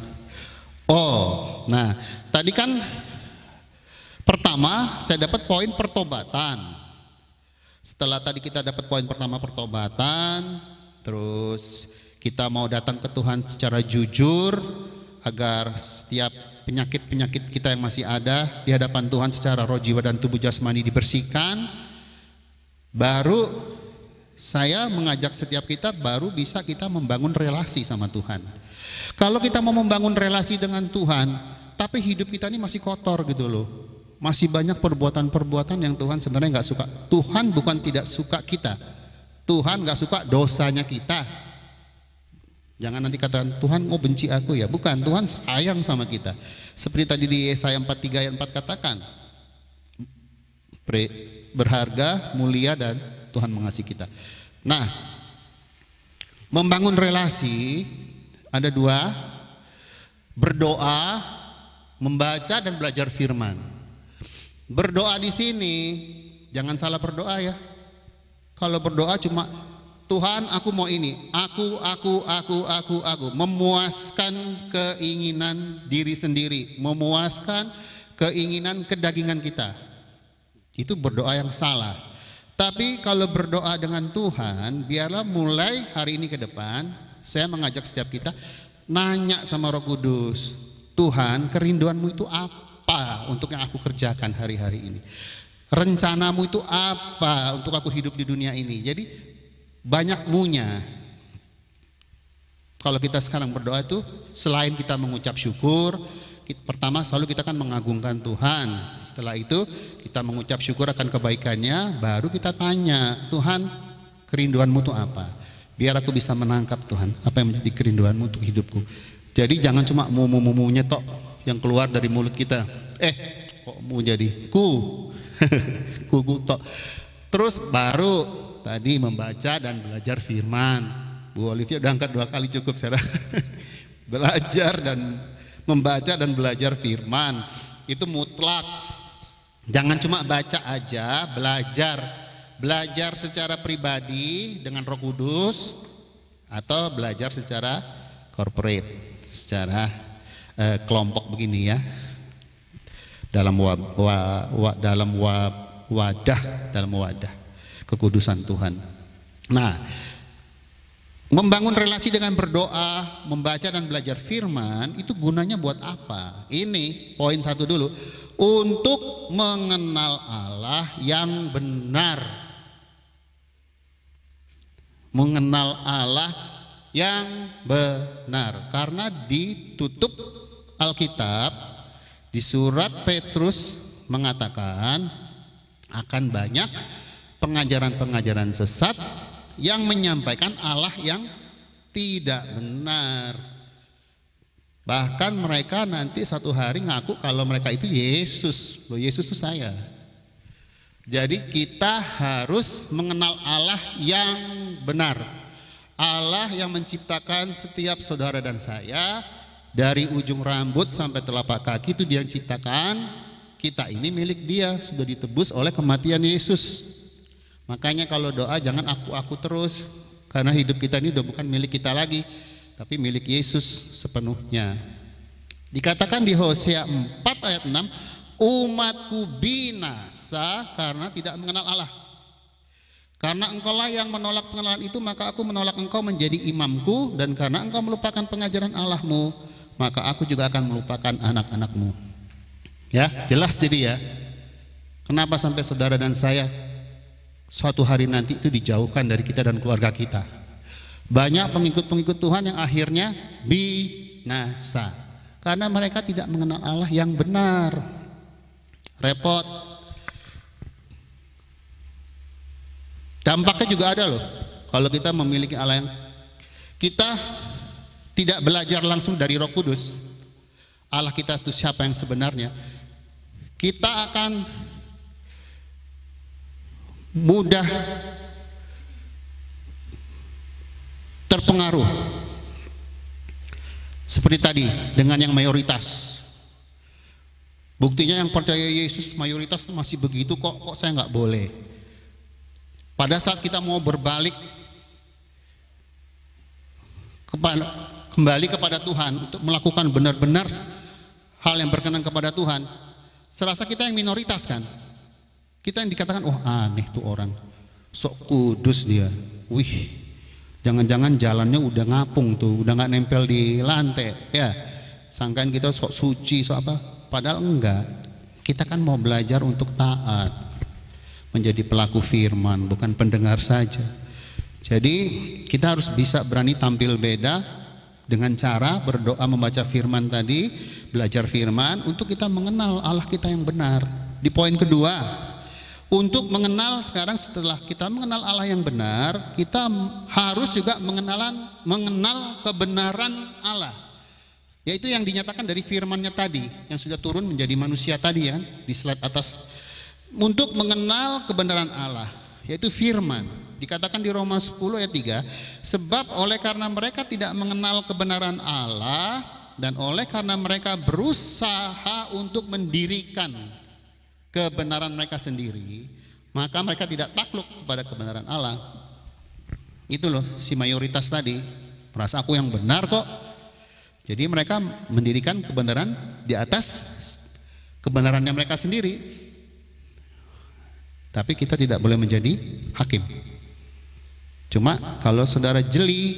nah tadi kan pertama saya dapat poin pertobatan. Setelah tadi kita dapat poin pertama pertobatan, terus kita mau datang ke Tuhan secara jujur agar setiap penyakit-penyakit kita yang masih ada di hadapan Tuhan secara roh, jiwa, dan tubuh jasmani dibersihkan. Baru saya mengajak setiap kita baru bisa kita membangun relasi sama Tuhan. Kalau kita mau membangun relasi dengan Tuhan, tapi hidup kita ini masih kotor gitu loh, masih banyak perbuatan-perbuatan yang Tuhan sebenarnya nggak suka. Tuhan bukan tidak suka kita, Tuhan nggak suka dosanya kita. Jangan nanti katakan Tuhan mau benci aku ya, bukan, Tuhan sayang sama kita. Seperti tadi di Yesaya 43 ayat 4 katakan, berharga, mulia, dan Tuhan mengasihi kita. Nah, membangun relasi ada 2, berdoa, membaca, dan belajar firman. Berdoa di sini jangan salah berdoa ya. Kalau berdoa cuma Tuhan aku mau ini, aku, memuaskan keinginan diri sendiri, memuaskan keinginan kedagingan kita, itu berdoa yang salah. Tapi kalau berdoa dengan Tuhan, biarlah mulai hari ini ke depan saya mengajak setiap kita nanya sama Roh Kudus, Tuhan kerinduanmu itu apa untuk yang aku kerjakan hari-hari ini, rencanamu itu apa untuk aku hidup di dunia ini. Jadi banyak munya. Kalau kita sekarang berdoa itu selain kita mengucap syukur, pertama selalu kita kan mengagungkan Tuhan. Setelah itu kita mengucap syukur akan kebaikannya, baru kita tanya, Tuhan kerinduanmu itu apa? Biar aku bisa menangkap Tuhan apa yang menjadi kerinduanmu untuk hidupku. Jadi jangan cuma mu-mu-mu-munya tok yang keluar dari mulut kita. Kok mau jadi ku tok. Terus baru tadi membaca dan belajar firman. Bu Olivia udah angkat 2 kali cukup saya. Belajar dan membaca dan belajar firman itu mutlak. Jangan cuma baca aja, belajar secara pribadi dengan Roh Kudus atau belajar secara corporate, secara kelompok begini ya. dalam wadah kekudusan Tuhan. Nah, membangun relasi dengan berdoa, membaca dan belajar firman itu gunanya buat apa? Ini poin satu dulu, untuk mengenal Allah yang benar. Mengenal Allah yang benar, karena ditutup Alkitab di surat Petrus mengatakan akan banyak pengajaran-pengajaran sesat yang menyampaikan Allah yang tidak benar. Bahkan mereka nanti satu hari ngaku kalau mereka itu Yesus. Loh, Yesus itu saya. Jadi kita harus mengenal Allah yang benar. Allah yang menciptakan setiap saudara dan saya, dari ujung rambut sampai telapak kaki itu Dia yang ciptakan. Kita ini milik Dia, sudah ditebus oleh kematian Yesus. Makanya kalau doa jangan aku terus, karena hidup kita ini udah bukan milik kita lagi, tapi milik Yesus sepenuhnya. Dikatakan di Hosea 4 ayat 6, umatku binasa karena tidak mengenal Allah. Karena engkaulah yang menolak pengenalan itu, maka aku menolak engkau menjadi imamku, dan karena engkau melupakan pengajaran Allahmu, maka aku juga akan melupakan anak-anakmu. Ya, jelas jadi ya. Kenapa sampai saudara dan saya suatu hari nanti itu dijauhkan dari kita dan keluarga kita? Banyak pengikut-pengikut Tuhan yang akhirnya binasa karena mereka tidak mengenal Allah yang benar. Repot. Dampaknya juga ada loh. Kalau kita memiliki Allah yang kita tidak belajar langsung dari Roh Kudus, Allah kita itu siapa yang sebenarnya, kita akan mudah terpengaruh seperti tadi dengan yang mayoritas. Buktinya yang percaya Yesus mayoritas masih begitu, kok saya nggak boleh. Pada saat kita mau berbalik kembali kepada Tuhan untuk melakukan benar-benar hal yang berkenan kepada Tuhan, serasa kita yang minoritas kan. Kita yang dikatakan, oh aneh tuh orang, sok kudus dia. Wih, jangan-jangan jalannya udah ngapung tuh, udah nggak nempel di lantai, ya. Sangkaan kita sok suci, sok apa? Padahal enggak. Kita kan mau belajar untuk taat, menjadi pelaku firman, bukan pendengar saja. Jadi kita harus bisa berani tampil beda dengan cara berdoa, membaca firman tadi, belajar firman, untuk kita mengenal Allah kita yang benar. Di poin kedua, untuk mengenal sekarang, setelah kita mengenal Allah yang benar, kita harus juga mengenal kebenaran Allah, yaitu yang dinyatakan dari firman-Nya tadi, yang sudah turun menjadi manusia tadi ya, di slide atas. Untuk mengenal kebenaran Allah, yaitu firman, dikatakan di Roma 10 ayat 3, sebab oleh karena mereka tidak mengenal kebenaran Allah, dan oleh karena mereka berusaha untuk mendirikan kebenaran mereka sendiri, maka mereka tidak takluk kepada kebenaran Allah. Itu loh si mayoritas tadi, merasa aku yang benar kok. Jadi mereka mendirikan kebenaran di atas kebenarannya mereka sendiri. Tapi kita tidak boleh menjadi hakim. Cuma kalau saudara jeli,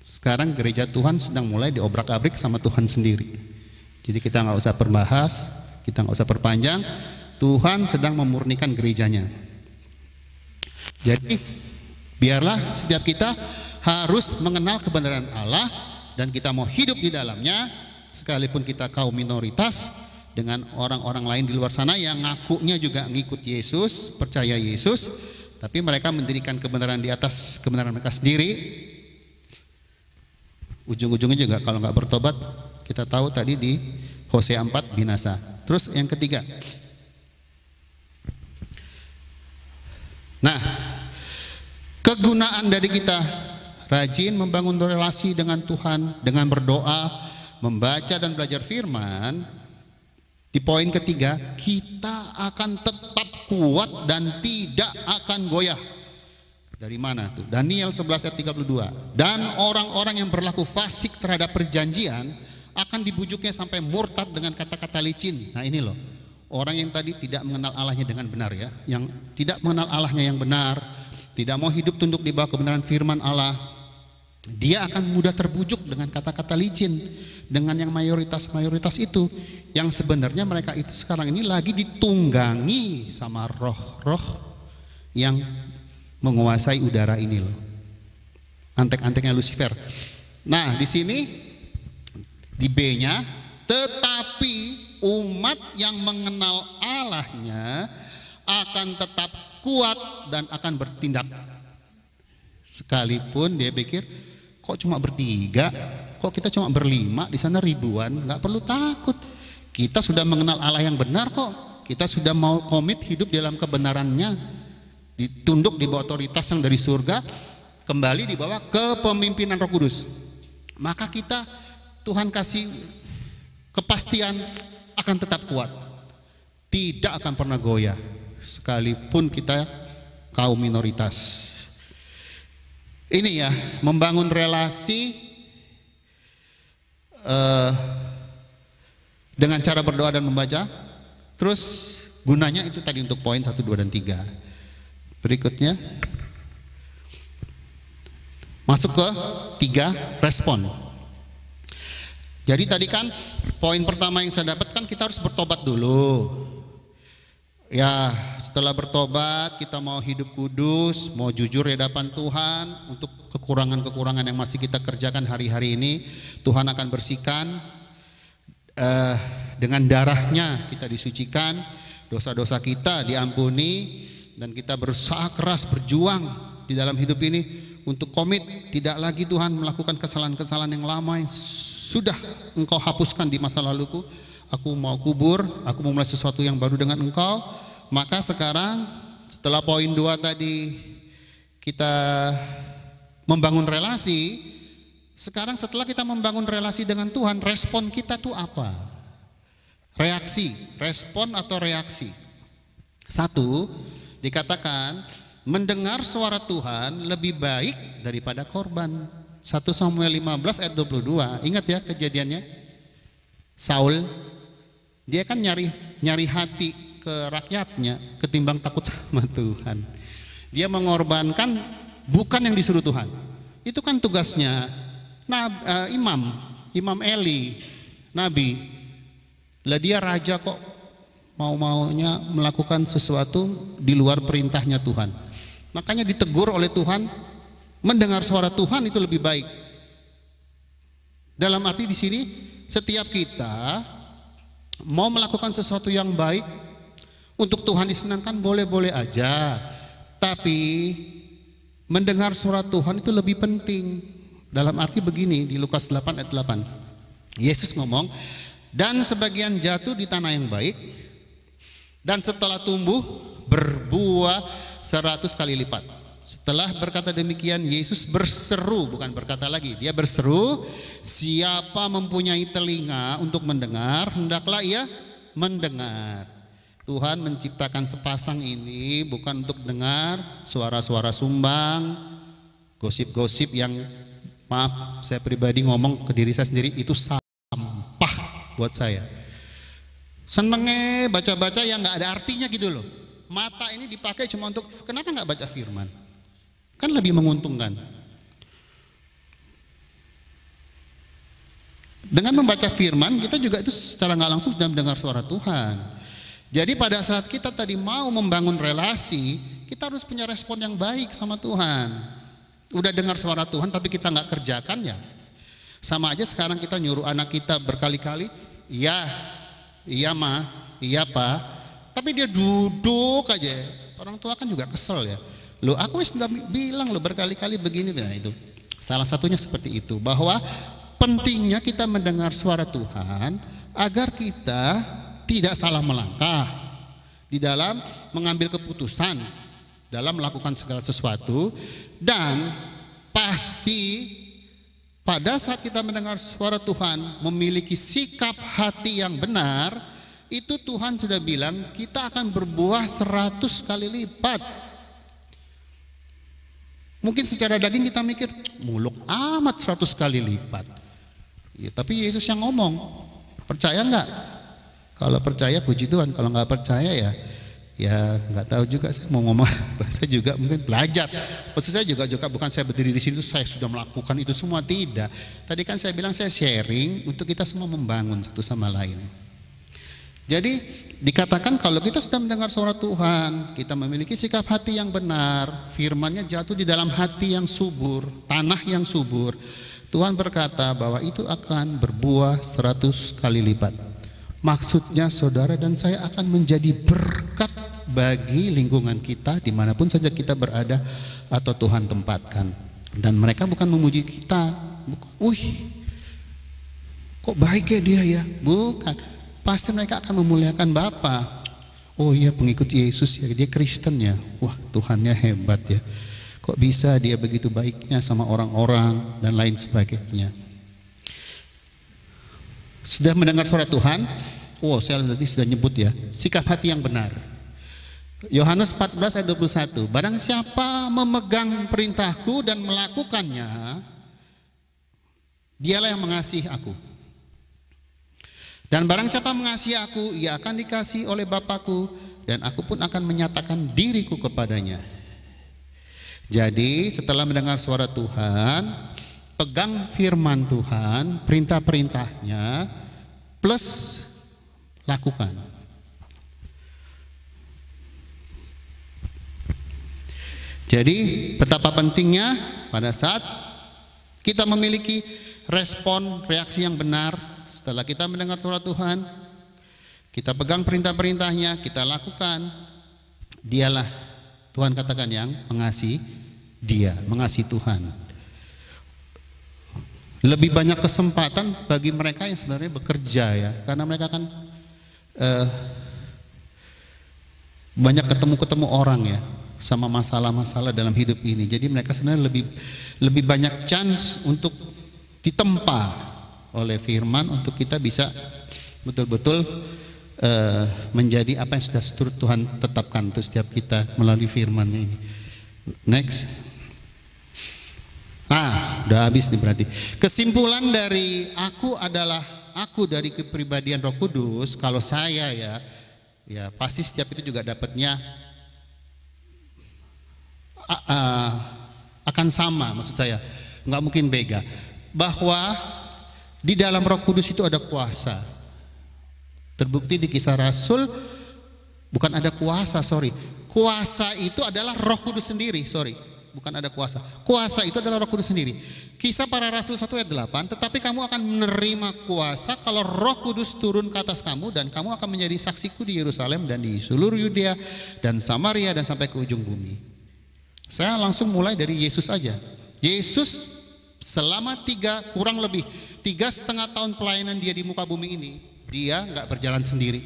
sekarang gereja Tuhan sedang mulai diobrak-abrik sama Tuhan sendiri. Jadi kita nggak usah perbahas, kita nggak usah perpanjang. Tuhan sedang memurnikan gerejanya. Jadi biarlah setiap kita harus mengenal kebenaran Allah, dan kita mau hidup di dalamnya, sekalipun kita kaum minoritas dengan orang-orang lain di luar sana yang ngakunya juga ngikut Yesus, percaya Yesus, tapi mereka mendirikan kebenaran di atas kebenaran mereka sendiri. Ujung-ujungnya juga kalau nggak bertobat, kita tahu tadi di Hosea 4 binasa. Terus yang ketiga, nah, kegunaan dari kita rajin membangun relasi dengan Tuhan dengan berdoa, membaca dan belajar firman, di poin ketiga, kita akan tetap kuat dan tidak akan goyah. Dari mana tuh? Daniel 11 ayat 32. Dan orang-orang yang berlaku fasik terhadap perjanjian akan dibujuknya sampai murtad dengan kata-kata licin. Nah ini loh, orang yang tadi tidak mengenal Allahnya dengan benar ya, yang tidak mengenal Allahnya yang benar, tidak mau hidup tunduk di bawah kebenaran firman Allah, dia akan mudah terbujuk dengan kata-kata licin, dengan yang mayoritas itu, yang sebenarnya mereka itu sekarang ini lagi ditunggangi sama roh-roh yang menguasai udara ini loh, antek-anteknya Lucifer. Nah di sini di B-nya, tetapi umat yang mengenal Allahnya akan tetap kuat dan akan bertindak. Sekalipun dia pikir, kok cuma bertiga, kok kita cuma berlima, di sana ribuan, nggak perlu takut. Kita sudah mengenal Allah yang benar kok. Kita sudah mau komit hidup dalam kebenarannya, ditunduk di bawah otoritas yang dari surga, kembali di bawah kepemimpinan Roh Kudus. Maka kita, Tuhan kasih kepastian akan tetap kuat, tidak akan pernah goyah, sekalipun kita kaum minoritas. Ini ya, membangun relasi dengan cara berdoa dan membaca. Terus gunanya itu tadi untuk poin 1, 2, dan 3. Berikutnya masuk ke 3, respon. Jadi tadi kan poin pertama yang saya dapatkan, kita harus bertobat dulu. Ya, setelah bertobat kita mau hidup kudus, mau jujur di hadapan Tuhan untuk kekurangan-kekurangan yang masih kita kerjakan hari-hari ini. Tuhan akan bersihkan, dengan darahnya kita disucikan, dosa-dosa kita diampuni, dan kita berusaha keras berjuang di dalam hidup ini untuk komit tidak lagi Tuhan melakukan kesalahan-kesalahan yang lama yang sudah Engkau hapuskan di masa laluku. Aku mau kubur, aku mau mulai sesuatu yang baru dengan Engkau. Maka sekarang setelah poin 2 tadi kita membangun relasi, sekarang setelah kita membangun relasi dengan Tuhan, respon kita tuh apa? Reaksi, respon atau reaksi? 1, dikatakan mendengar suara Tuhan lebih baik daripada korban. 1 Samuel 15 ayat 22. Ingat ya kejadiannya. Saul, dia kan nyari hati ke rakyatnya ketimbang takut sama Tuhan. Dia mengorbankan bukan yang disuruh Tuhan. Itu kan tugasnya Imam Eli, Nabi. Lah dia raja kok mau-maunya melakukan sesuatu di luar perintahnya Tuhan. Makanya ditegur oleh Tuhan, mendengar suara Tuhan itu lebih baik. Dalam arti di sini setiap kita mau melakukan sesuatu yang baik untuk Tuhan disenangkan boleh-boleh aja, tapi mendengar suara Tuhan itu lebih penting. Dalam arti begini, di Lukas 8 ayat 8 Yesus ngomong, dan sebagian jatuh di tanah yang baik, dan setelah tumbuh berbuah 100 kali lipat. Setelah berkata demikian, Yesus berseru, bukan berkata lagi, dia berseru, siapa mempunyai telinga untuk mendengar, hendaklah ia mendengar. Tuhan menciptakan sepasang ini bukan untuk dengar suara-suara sumbang, gosip-gosip yang, maaf saya pribadi ngomong ke diri saya sendiri, itu sampah buat saya. Senengnya baca-baca yang nggak ada artinya gitu loh. Mata ini dipakai cuma untuk, kenapa nggak baca firman? Kan lebih menguntungkan. Dengan membaca firman kita juga itu secara nggak langsung sudah mendengar suara Tuhan. Jadi pada saat kita tadi mau membangun relasi, kita harus punya respon yang baik sama Tuhan. Udah dengar suara Tuhan tapi kita nggak kerjakan ya. Sama aja sekarang kita nyuruh anak kita berkali-kali, iya ma, iya pak, tapi dia duduk aja. Orang tua kan juga kesel ya. Loh aku sudah bilang lo berkali-kali begini. Nah itu salah satunya seperti itu, bahwa pentingnya kita mendengar suara Tuhan agar kita tidak salah melangkah di dalam mengambil keputusan, dalam melakukan segala sesuatu. Dan pasti pada saat kita mendengar suara Tuhan, memiliki sikap hati yang benar, itu Tuhan sudah bilang kita akan berbuah 100 kali lipat. Mungkin secara daging kita mikir muluk amat 100 kali lipat. Ya, tapi Yesus yang ngomong. Percaya nggak? Kalau percaya puji Tuhan, kalau nggak percaya ya nggak tahu juga saya mau ngomong apa. Saya juga mungkin belajar. Maksud saya juga bukan saya berdiri di sini saya sudah melakukan itu semua, tidak. Tadi kan saya bilang saya sharing untuk kita semua membangun satu sama lain. Jadi dikatakan kalau kita sudah mendengar suara Tuhan, kita memiliki sikap hati yang benar, firman-Nya jatuh di dalam hati yang subur, tanah yang subur, Tuhan berkata bahwa itu akan berbuah 100 kali lipat. Maksudnya saudara dan saya akan menjadi berkat bagi lingkungan kita dimanapun saja kita berada atau Tuhan tempatkan. Dan mereka bukan memuji kita, wih kok baik ya dia ya, bukan. Pasti mereka akan memuliakan Bapa. Oh iya, pengikut Yesus ya, dia Kristen ya, wah Tuhannya hebat ya, kok bisa dia begitu baiknya sama orang-orang dan lain sebagainya. Sudah mendengar suara Tuhan. Wow, saya tadi sudah nyebut ya, sikap hati yang benar. Yohanes 14 ayat 21, barang siapa memegang perintahku dan melakukannya, dialah yang mengasihi aku. Dan barang siapa mengasihi aku, ia akan dikasihi oleh Bapakku, dan aku pun akan menyatakan diriku kepadanya. Jadi setelah mendengar suara Tuhan, pegang firman Tuhan, perintah-perintahnya, plus lakukan. Jadi betapa pentingnya pada saat kita memiliki respon, reaksi yang benar setelah kita mendengar suara Tuhan, kita pegang perintah-perintahnya, kita lakukan. Dialah Tuhan katakan yang mengasihi dia, mengasihi Tuhan. Lebih banyak kesempatan bagi mereka yang sebenarnya bekerja ya, karena mereka kan banyak ketemu orang ya, sama masalah-masalah dalam hidup ini. Jadi mereka sebenarnya lebih banyak chance untuk ditempa oleh firman, untuk kita bisa betul-betul menjadi apa yang sudah seturut Tuhan tetapkan untuk setiap kita melalui firman ini. Next. Udah habis nih berarti. Kesimpulan dari aku dari kepribadian Roh Kudus, kalau saya ya pasti setiap itu juga dapatnya akan sama, maksud saya nggak mungkin beda, bahwa di dalam Roh Kudus itu ada kuasa. Terbukti di Kisah Rasul, bukan ada kuasa, kuasa itu adalah Roh Kudus sendiri, bukan ada kuasa. Kuasa itu adalah Roh Kudus sendiri. Kisah Para Rasul 1 ayat 8, tetapi kamu akan menerima kuasa kalau Roh Kudus turun ke atas kamu, dan kamu akan menjadi saksiku di Yerusalem dan di seluruh Yudea dan Samaria dan sampai ke ujung bumi. Saya langsung mulai dari Yesus aja. Yesus selama kurang lebih 3,5 tahun pelayanan dia di muka bumi ini, dia nggak berjalan sendiri.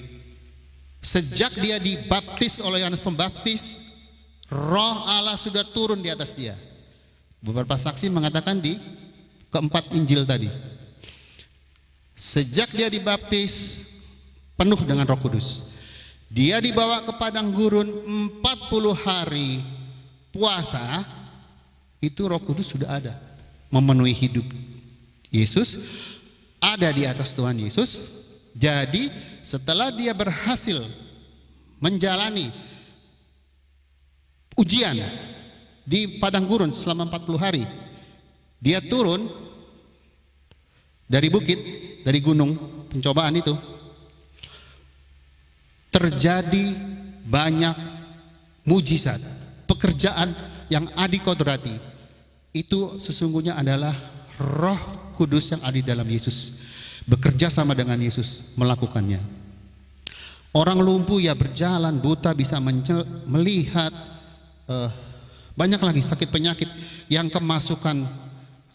Sejak dia dibaptis oleh Yohanes Pembaptis, Roh Allah sudah turun di atas dia. Beberapa saksi mengatakan di keempat Injil tadi, sejak dia dibaptis penuh dengan Roh Kudus, dia dibawa ke padang gurun 40 hari puasa, itu Roh Kudus sudah ada memenuhi hidup Yesus, ada di atas Tuhan Yesus. Jadi setelah dia berhasil menjalani ujian di padang gurun selama 40 hari, dia turun dari bukit, dari gunung pencobaan itu, terjadi banyak mujizat, pekerjaan yang adikodrati. Itu sesungguhnya adalah Roh Kudus yang ada di dalam Yesus, bekerja sama dengan Yesus melakukannya. Orang lumpuh ya berjalan, buta bisa melihat, banyak lagi sakit penyakit yang kemasukan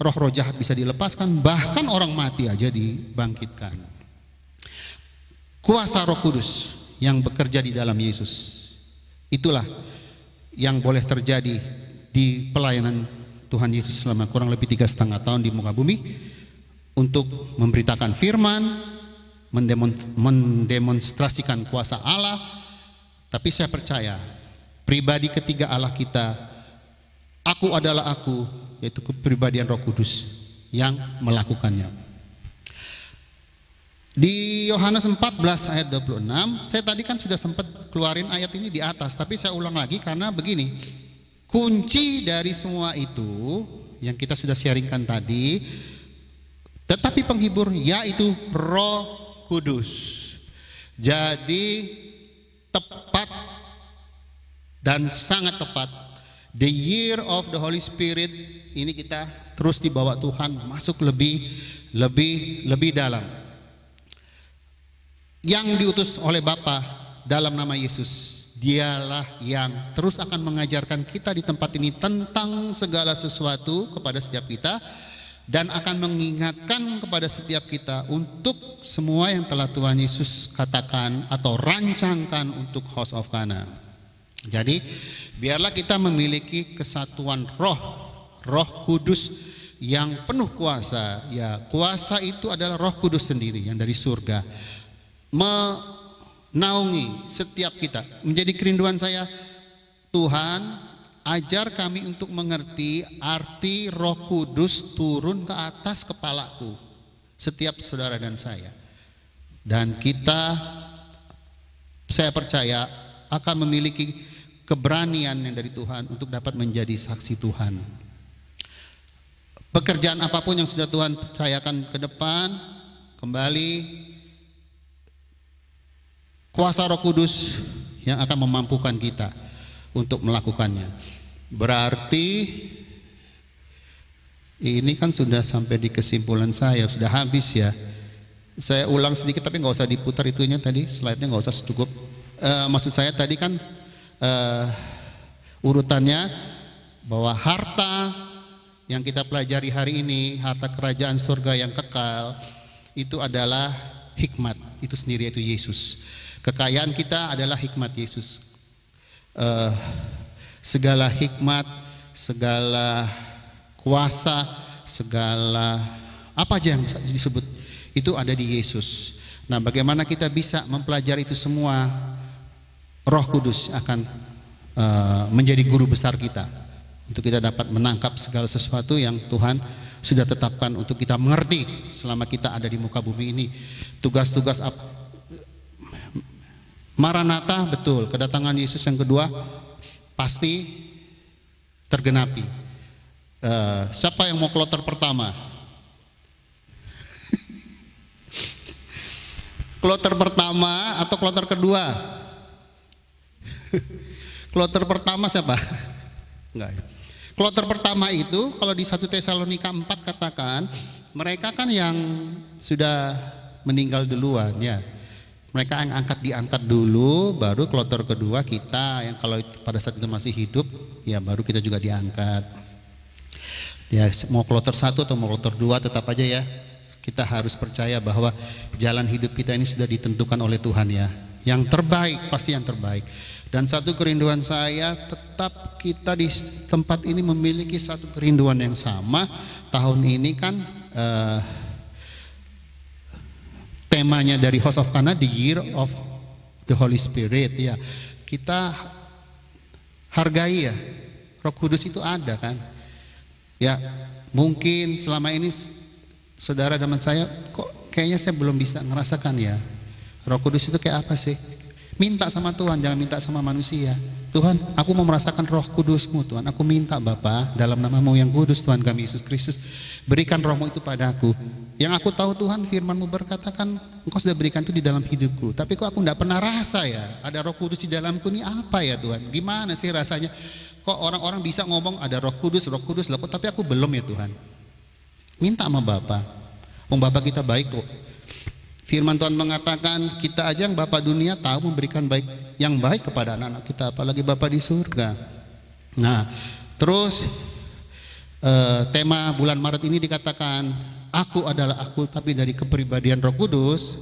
roh-roh jahat bisa dilepaskan, bahkan orang mati aja dibangkitkan. Kuasa Roh Kudus yang bekerja di dalam Yesus, itulah yang boleh terjadi di pelayanan Tuhan Yesus selama kurang lebih 3,5 tahun di muka bumi, untuk memberitakan firman, mendemonstrasikan kuasa Allah. Tapi saya percaya pribadi ketiga Allah kita, aku adalah aku, yaitu kepribadian Roh Kudus yang melakukannya. Di Yohanes 14 ayat 26, saya tadi kan sudah sempat keluarin ayat ini di atas, tapi saya ulang lagi karena begini, kunci dari semua itu yang kita sudah sharingkan tadi, tetapi penghibur yaitu Roh Kudus. Jadi tepat dan sangat tepat, the year of the Holy Spirit ini kita terus dibawa Tuhan masuk lebih dalam. Yang diutus oleh Bapa dalam nama Yesus, dialah yang terus akan mengajarkan kita di tempat ini tentang segala sesuatu kepada setiap kita, dan akan mengingatkan kepada setiap kita untuk semua yang telah Tuhan Yesus katakan atau rancangkan untuk House of Kana. Jadi biarlah kita memiliki kesatuan Roh Kudus yang penuh kuasa. Ya, kuasa itu adalah Roh Kudus sendiri yang dari surga, menaungi setiap kita. Menjadi kerinduan saya, Tuhan ajar kami untuk mengerti arti Roh Kudus turun ke atas kepalaku, setiap saudara dan saya. Dan kita, saya percaya, akan memiliki keberanian yang dari Tuhan untuk dapat menjadi saksi Tuhan. Pekerjaan apapun yang sudah Tuhan percayakan ke depan, kembali kuasa Roh Kudus yang akan memampukan kita untuk melakukannya. Berarti ini kan sudah sampai di kesimpulan saya, sudah habis ya. Saya ulang sedikit tapi nggak usah diputar itunya tadi, slide-nya nggak usah cukup. Maksud saya tadi kan urutannya bahwa harta yang kita pelajari hari ini, harta kerajaan surga yang kekal, itu adalah hikmat itu sendiri, yaitu Yesus. Kekayaan kita adalah hikmat Yesus. Segala hikmat, segala kuasa, segala apa aja yang disebut itu ada di Yesus. Nah, bagaimana kita bisa mempelajari itu semua? Roh Kudus akan menjadi guru besar kita untuk kita dapat menangkap segala sesuatu yang Tuhan sudah tetapkan untuk kita mengerti selama kita ada di muka bumi ini. Tugas-tugas Maranatha, betul, kedatangan Yesus yang kedua pasti tergenapi. Siapa yang mau kloter pertama? Kloter pertama atau kloter kedua? Kloter pertama siapa? Enggak. Kloter pertama itu kalau di 1 Tesalonika 4 katakan, mereka kan yang sudah meninggal duluan ya. Mereka yang diangkat dulu, baru kloter kedua kita yang kalau pada saat itu masih hidup, ya baru kita juga diangkat. Ya, mau kloter 1 atau mau kloter 2 tetap aja ya, kita harus percaya bahwa jalan hidup kita ini sudah ditentukan oleh Tuhan ya. Yang terbaik, pasti yang terbaik. Dan satu kerinduan saya, tetap kita di tempat ini memiliki satu kerinduan yang sama. Tahun ini kan temanya dari House of Kana, the year of the Holy Spirit ya. Kita hargai ya, Roh Kudus itu ada kan. Ya, mungkin selama ini saudara dan saya kok kayaknya saya belum bisa ngerasakan ya. Roh Kudus itu kayak apa sih? Minta sama Tuhan, jangan minta sama manusia. Tuhan, aku mau merasakan Roh Kudus-Mu Tuhan. Aku minta Bapa dalam nama-Mu yang kudus Tuhan kami Yesus Kristus, berikan Roh-Mu itu padaku. Yang aku tahu Tuhan, firman-Mu berkatakan Engkau sudah berikan itu di dalam hidupku. Tapi kok aku tidak pernah rasa ya, ada Roh Kudus di dalamku, ini apa ya Tuhan? Gimana sih rasanya? Kok orang-orang bisa ngomong ada Roh Kudus, tapi aku belum ya Tuhan. Minta sama Bapa. Bapa kita baik kok. Firman Tuhan mengatakan kita aja yang Bapa dunia tahu memberikan yang baik kepada anak-anak kita, apalagi Bapa di surga. Nah, terus tema bulan Maret ini dikatakan aku adalah aku, tapi dari kepribadian Roh Kudus.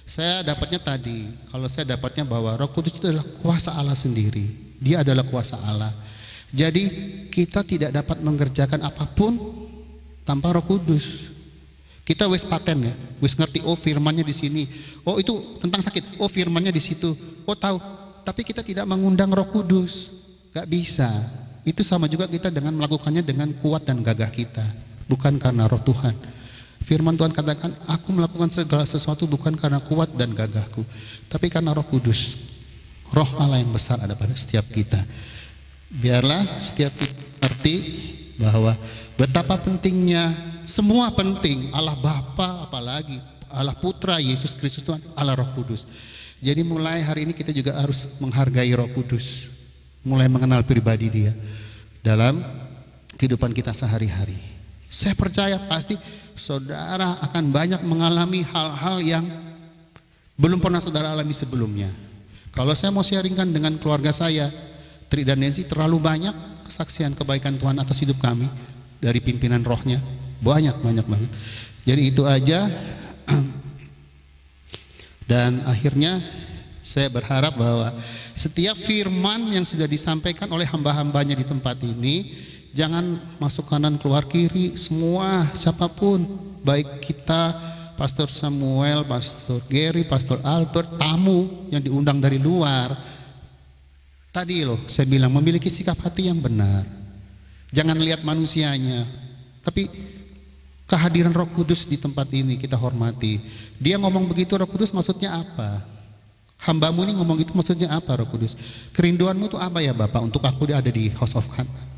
Saya dapatnya tadi, kalau saya dapatnya bahwa Roh Kudus itu adalah kuasa Allah sendiri. Dia adalah kuasa Allah. Jadi kita tidak dapat mengerjakan apapun tanpa Roh Kudus. Kita wis paten ya, wis ngerti, oh firmannya di sini, oh itu tentang sakit, oh firmannya di situ, oh tahu. Tapi kita tidak mengundang Roh Kudus, gak bisa. Itu sama juga kita dengan melakukannya dengan kuat dan gagah kita, bukan karena Roh Tuhan. Firman Tuhan katakan, aku melakukan segala sesuatu bukan karena kuat dan gagahku, tapi karena Roh Kudus. Roh Allah yang besar ada pada setiap kita. Biarlah setiap kita mengerti bahwa betapa pentingnya, semua penting, Allah Bapa, apalagi Allah Putra, Yesus Kristus Tuhan, Allah Roh Kudus. Jadi mulai hari ini kita juga harus menghargai Roh Kudus, mulai mengenal pribadi Dia dalam kehidupan kita sehari-hari. Saya percaya pasti saudara akan banyak mengalami hal-hal yang belum pernah saudara alami sebelumnya. Kalau saya mau sharingkan dengan keluarga saya, Tri dan Nancy, terlalu banyak kesaksian kebaikan Tuhan atas hidup kami dari pimpinan rohnya, banyak banget. Jadi itu aja. Dan akhirnya saya berharap bahwa setiap firman yang sudah disampaikan oleh hamba-hambanya di tempat ini, jangan masuk kanan keluar kiri, semua siapapun, baik kita, Pastor Samuel, Pastor Gary, Pastor Albert, tamu yang diundang dari luar. Tadi loh saya bilang memiliki sikap hati yang benar. Jangan lihat manusianya, tapi kehadiran Roh Kudus di tempat ini kita hormati. Dia ngomong begitu, Roh Kudus maksudnya apa? Hambamu ini ngomong itu maksudnya apa, Roh Kudus? Kerinduanmu tuh apa ya Bapak untuk aku ada di House of Hana?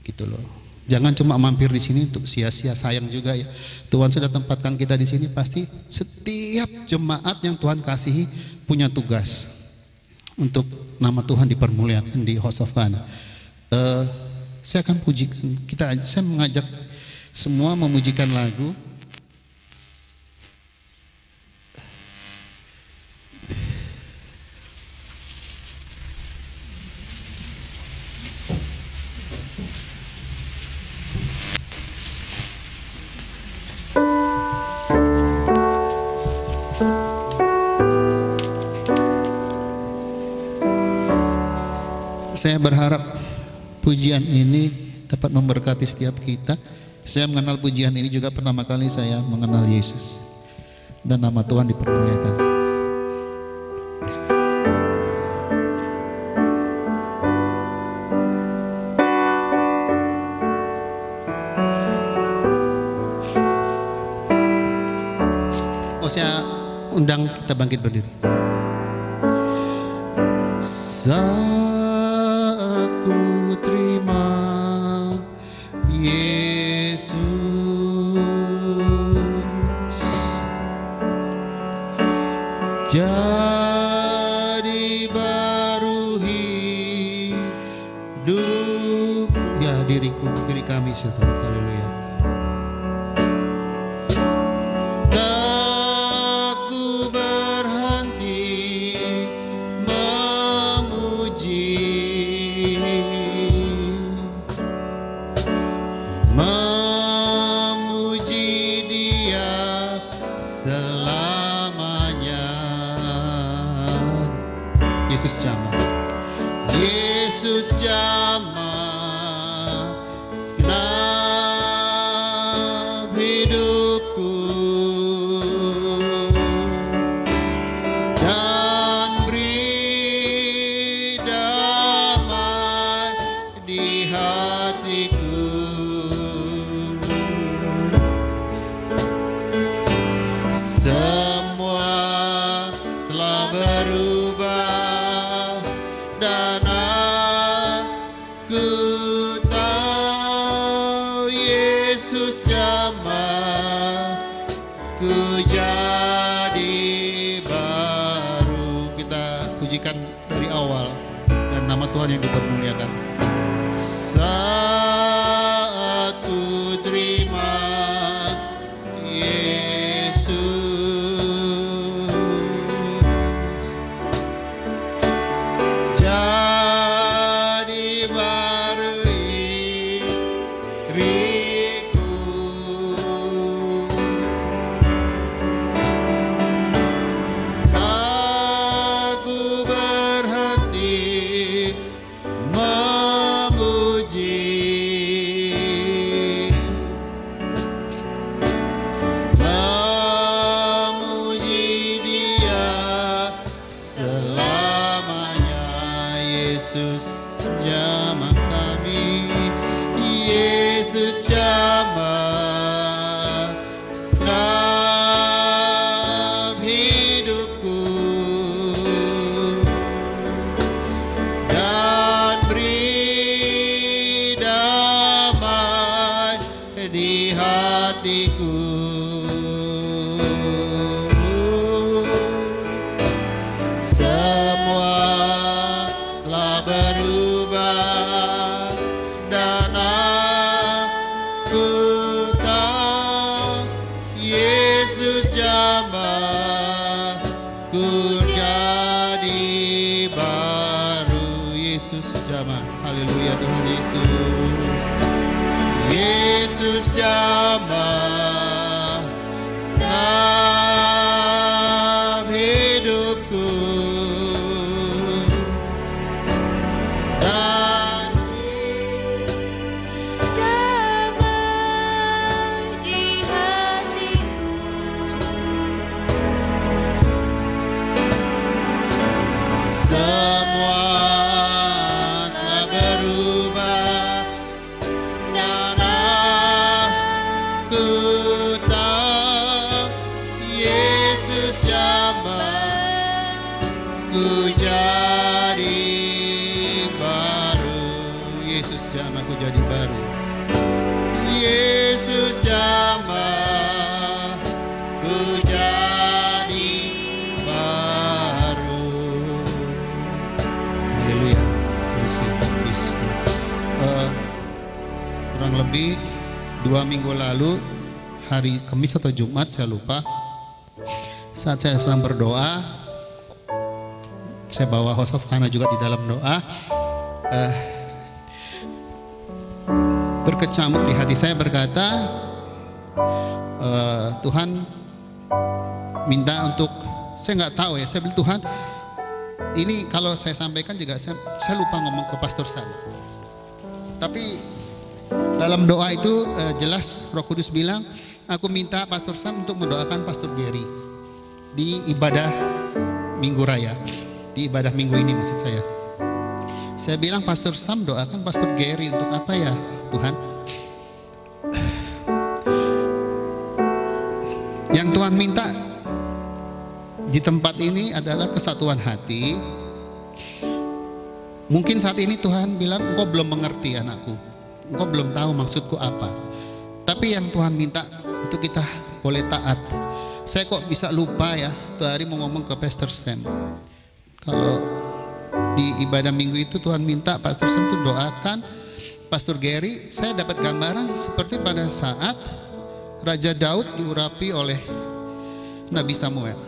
Gitu loh. Jangan cuma mampir di sini untuk sia-sia, sayang juga ya. Tuhan sudah tempatkan kita di sini, pasti setiap jemaat yang Tuhan kasihi punya tugas untuk nama Tuhan dipermuliakan di House of Hana. Saya akan pujikan, saya mengajak semua memujikan lagu. Saya berharap pujian ini dapat memberkati setiap kita. Saya mengenal pujian ini juga pertama kali saya mengenal Yesus, dan nama Tuhan dipermuliakan. Oh, saya undang kita bangkit berdiri. Saat ku terima Yesus, jadi baru hidup ya diri kami satu. Haleluya. Tak ku berhenti memuji Dia selamanya. Yesus jamah, Yesus jamah segenap hidupku, dan beri damai di hatiku. Semua telah berubah dan aku tahu Yesus jamah ku jadi baru. Kita pujikan dari awal dan nama Tuhan yang dipermuliakan. Saat ku terima jadi baru diriku, aku berhenti memuji Dia selamanya. Yesus jamah kami, Yesus jamah berubah dan aku tahu Yesus jamah ku jadi baru. Yesus jamah, haleluya Tuhan Yesus. Yesus jamah dalam hidupku dan damai di hatiku. semua telah berubah dan aku tahu Yesus jamah ku jadi baru. Yesus jamah ku jadi baru. Yesus jamah ku jadi baru. Haleluya. Yesus Tuhan. Kurang lebih 2 minggu lalu, hari Kamis atau Jumat saya lupa, saat saya sedang berdoa, saya bawa host of Hana juga di dalam doa, berkecamuk di hati saya berkata, Tuhan minta untuk, saya nggak tahu ya, saya bilang Tuhan, ini kalau saya sampaikan juga saya lupa ngomong ke Pastor Sam, tapi dalam doa itu jelas Roh Kudus bilang, aku minta Pastor Sam untuk mendoakan Pastor Gary di ibadah Minggu Raya, di ibadah minggu ini maksud saya. Saya bilang Pastor Sam doakan Pastor Gary untuk apa ya Tuhan? Yang Tuhan minta di tempat ini adalah kesatuan hati. Mungkin saat ini Tuhan bilang engkau belum mengerti anakku, engkau belum tahu maksudku apa. Tapi yang Tuhan minta untuk kita boleh taat. Saya kok bisa lupa ya, tuh hari mau ngomong ke Pastor Sam. Kalau di ibadah minggu itu Tuhan minta Pastor Sam itu doakan Pastor Gary. Saya dapat gambaran seperti pada saat Raja Daud diurapi oleh Nabi Samuel.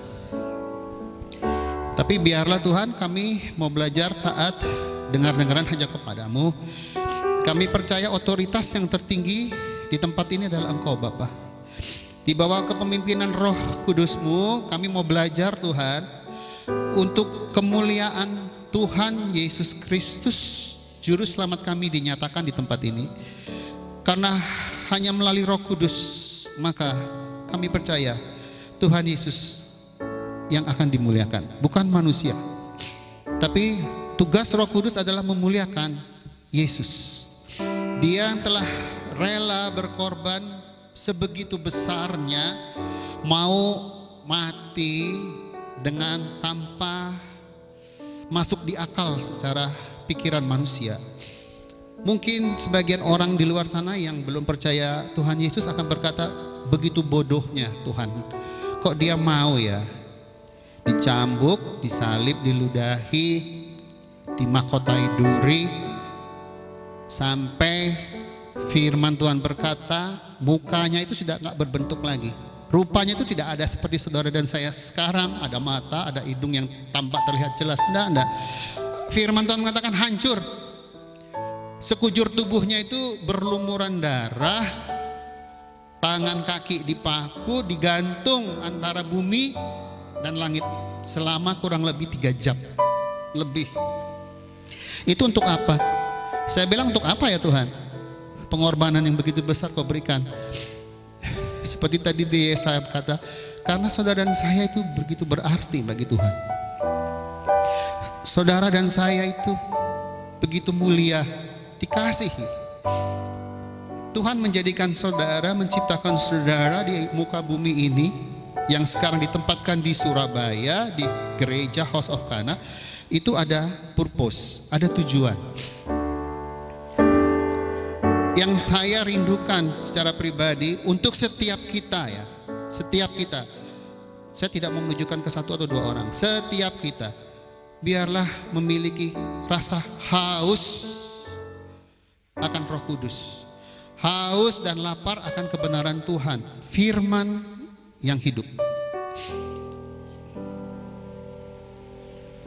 Tapi biarlah Tuhan, kami mau belajar taat, dengar-dengaran hanya kepadamu. Kami percaya otoritas yang tertinggi di tempat ini adalah Engkau Bapa. Di bawah kepemimpinan Roh Kudus-Mu, kami mau belajar Tuhan, untuk kemuliaan Tuhan Yesus Kristus, Juru Selamat kami dinyatakan di tempat ini. Karena hanya melalui Roh Kudus, maka kami percaya Tuhan Yesus yang akan dimuliakan, bukan manusia. Tapi tugas Roh Kudus adalah memuliakan Yesus. Dia yang telah rela berkorban sebegitu besarnya, mau mati dengan tanpa masuk di akal secara pikiran manusia. Mungkin sebagian orang di luar sana yang belum percaya Tuhan Yesus akan berkata, begitu bodohnya Tuhan, kok dia mau ya dicambuk, disalib, diludahi, dimahkotai duri, sampai firman Tuhan berkata mukanya itu sudah nggak berbentuk lagi, rupanya itu tidak ada seperti saudara dan saya sekarang, ada mata, ada hidung yang tampak terlihat jelas. Enggak. Firman Tuhan mengatakan hancur, sekujur tubuhnya itu berlumuran darah, tangan kaki dipaku, digantung antara bumi dan langit selama kurang lebih 3 jam lebih. Itu untuk apa? Saya bilang untuk apa ya Tuhan? Pengorbanan yang begitu besar kau berikan. Seperti tadi di Yesaya kata, karena saudara dan saya itu begitu berarti bagi Tuhan. Saudara dan saya itu begitu mulia, dikasihi. Tuhan menjadikan saudara, menciptakan saudara di muka bumi ini, yang sekarang ditempatkan di Surabaya, di gereja House of Hana, itu ada purpose, ada tujuan. Yang saya rindukan secara pribadi untuk setiap kita ya, setiap kita. Saya tidak mau menunjukkan ke 1 atau 2 orang, setiap kita. biarlah memiliki rasa haus akan Roh Kudus. Haus dan lapar akan kebenaran Tuhan, firman yang hidup.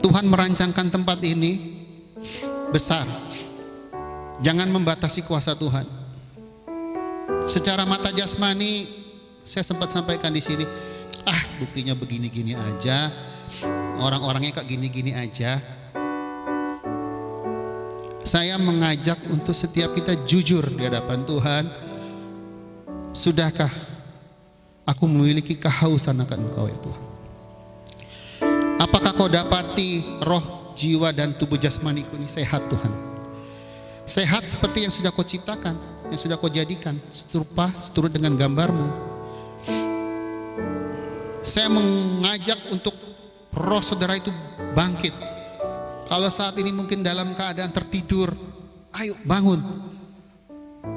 Tuhan merancangkan tempat ini besar. Jangan membatasi kuasa Tuhan. Secara mata jasmani, saya sempat sampaikan di sini, buktinya begini-gini aja, orang-orangnya kok gini-gini aja. Saya mengajak untuk setiap kita jujur di hadapan Tuhan. Sudahkah aku memiliki kehausan akan Engkau ya Tuhan? Apakah kau dapati roh, jiwa, dan tubuh jasmaniku ini sehat Tuhan? Sehat seperti yang sudah kau ciptakan, yang sudah kau jadikan, seturut dengan gambarmu. Saya mengajak untuk roh saudara itu bangkit. Kalau saat ini mungkin dalam keadaan tertidur, ayo bangun,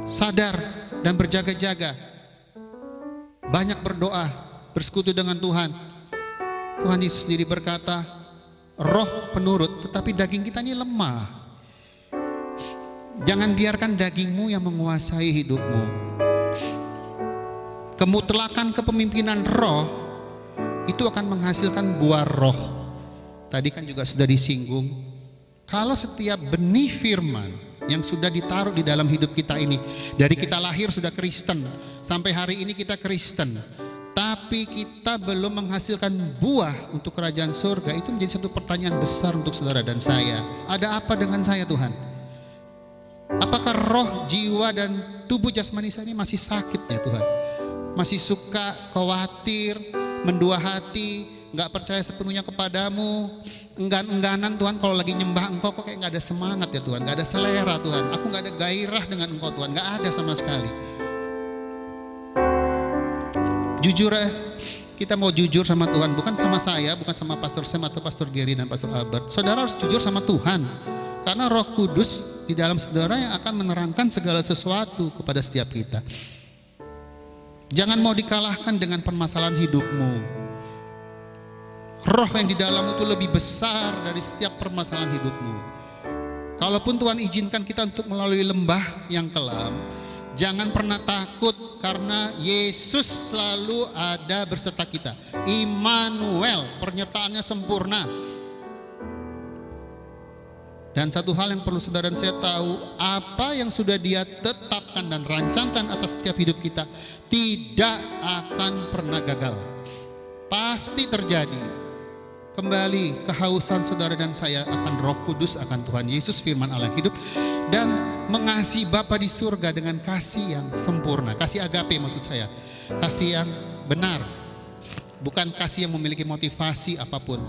sadar dan berjaga-jaga. Banyak berdoa, bersekutu dengan Tuhan. Tuhan Yesus sendiri berkata, roh penurut, tetapi daging kita ini lemah. Jangan biarkan dagingmu yang menguasai hidupmu. Kemutlakan kepemimpinan roh itu akan menghasilkan buah roh. Tadi kan juga sudah disinggung, kalau setiap benih firman yang sudah ditaruh di dalam hidup kita ini, dari kita lahir sudah Kristen, sampai hari ini kita Kristen, tapi kita belum menghasilkan buah untuk kerajaan surga, itu menjadi satu pertanyaan besar untuk saudara dan saya. Ada apa dengan saya Tuhan? Apakah roh, jiwa, dan tubuh jasmani saya ini masih sakit ya Tuhan? Masih suka khawatir, mendua hati, gak percaya sepenuhnya kepadamu, enggan-engganan Tuhan, kalau lagi nyembah Engkau kok kayak gak ada semangat ya Tuhan, gak ada selera Tuhan, aku gak ada gairah dengan Engkau Tuhan, gak ada sama sekali. Jujur ya, kita mau jujur sama Tuhan, bukan sama saya, bukan sama Pastor Sam atau Pastor Gary dan Pastor Albert. Saudara harus jujur sama Tuhan, karena Roh Kudus di dalam saudara yang akan menerangkan segala sesuatu kepada setiap kita. Jangan mau dikalahkan dengan permasalahan hidupmu. Roh yang di dalam itu lebih besar dari setiap permasalahan hidupmu. Kalaupun Tuhan izinkan kita untuk melalui lembah yang kelam, jangan pernah takut, karena Yesus selalu ada berserta kita. Immanuel, penyertaannya sempurna. Dan satu hal yang perlu saudara dan saya tahu, apa yang sudah Dia tetapkan dan rancangkan atas setiap hidup kita tidak akan pernah gagal. Pasti terjadi. Kembali kehausan saudara dan saya akan Roh Kudus, akan Tuhan Yesus firman Allah hidup, dan mengasihi Bapa di surga dengan kasih yang sempurna. Kasih agape maksud saya, kasih yang benar, bukan kasih yang memiliki motivasi apapun.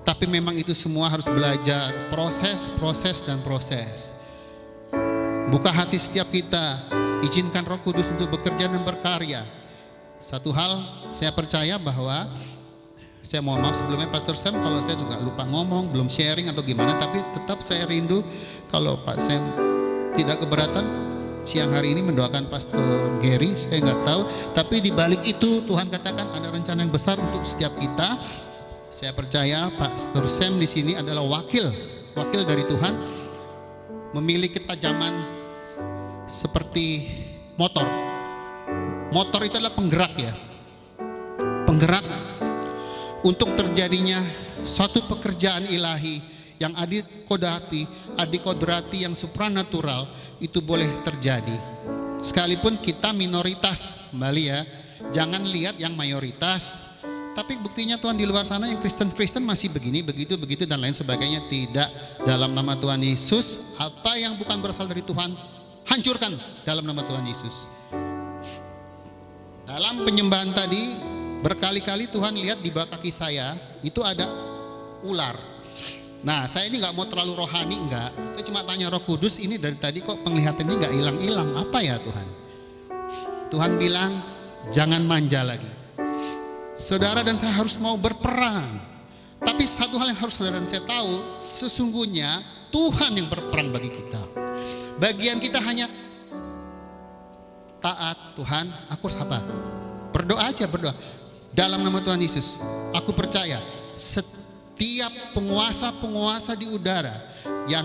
Tapi memang itu semua harus belajar, proses dan proses. Buka hati setiap kita, izinkan Roh Kudus untuk bekerja dan berkarya. Satu hal saya percaya bahwa, saya mohon maaf sebelumnya Pastor Sam kalau saya juga lupa ngomong, belum sharing atau gimana, tapi tetap saya rindu kalau Pak Sam tidak keberatan siang hari ini mendoakan Pastor Gary, saya nggak tahu. Tapi di balik itu Tuhan katakan ada rencana yang besar untuk setiap kita. Saya percaya Pastor Sam di sini adalah wakil dari Tuhan, memiliki ketajaman seperti motor. Motor itu adalah penggerak ya, penggerak untuk terjadinya suatu pekerjaan ilahi yang adikodrati yang supranatural itu boleh terjadi. Sekalipun kita minoritas, kembali ya, jangan lihat yang mayoritas. Tapi buktinya Tuhan di luar sana yang Kristen masih begini, begitu dan lain sebagainya. Tidak, dalam nama Tuhan Yesus, apa yang bukan berasal dari Tuhan, hancurkan dalam nama Tuhan Yesus. Dalam penyembahan tadi, berkali-kali Tuhan lihat di bawah kaki saya, itu ada ular. Nah, saya ini gak mau terlalu rohani, enggak. Saya cuma tanya Roh Kudus, ini dari tadi kok penglihatannya gak hilang-hilang, apa ya Tuhan? Tuhan bilang, jangan manja lagi. Saudara dan saya harus mau berperang. Tapi satu hal yang harus saudara dan saya tahu, sesungguhnya Tuhan yang berperang bagi kita. Bagian kita hanya taat. Tuhan, aku harus apa? Berdoa aja, berdoa. Dalam nama Tuhan Yesus, aku percaya setiap penguasa-penguasa di udara yang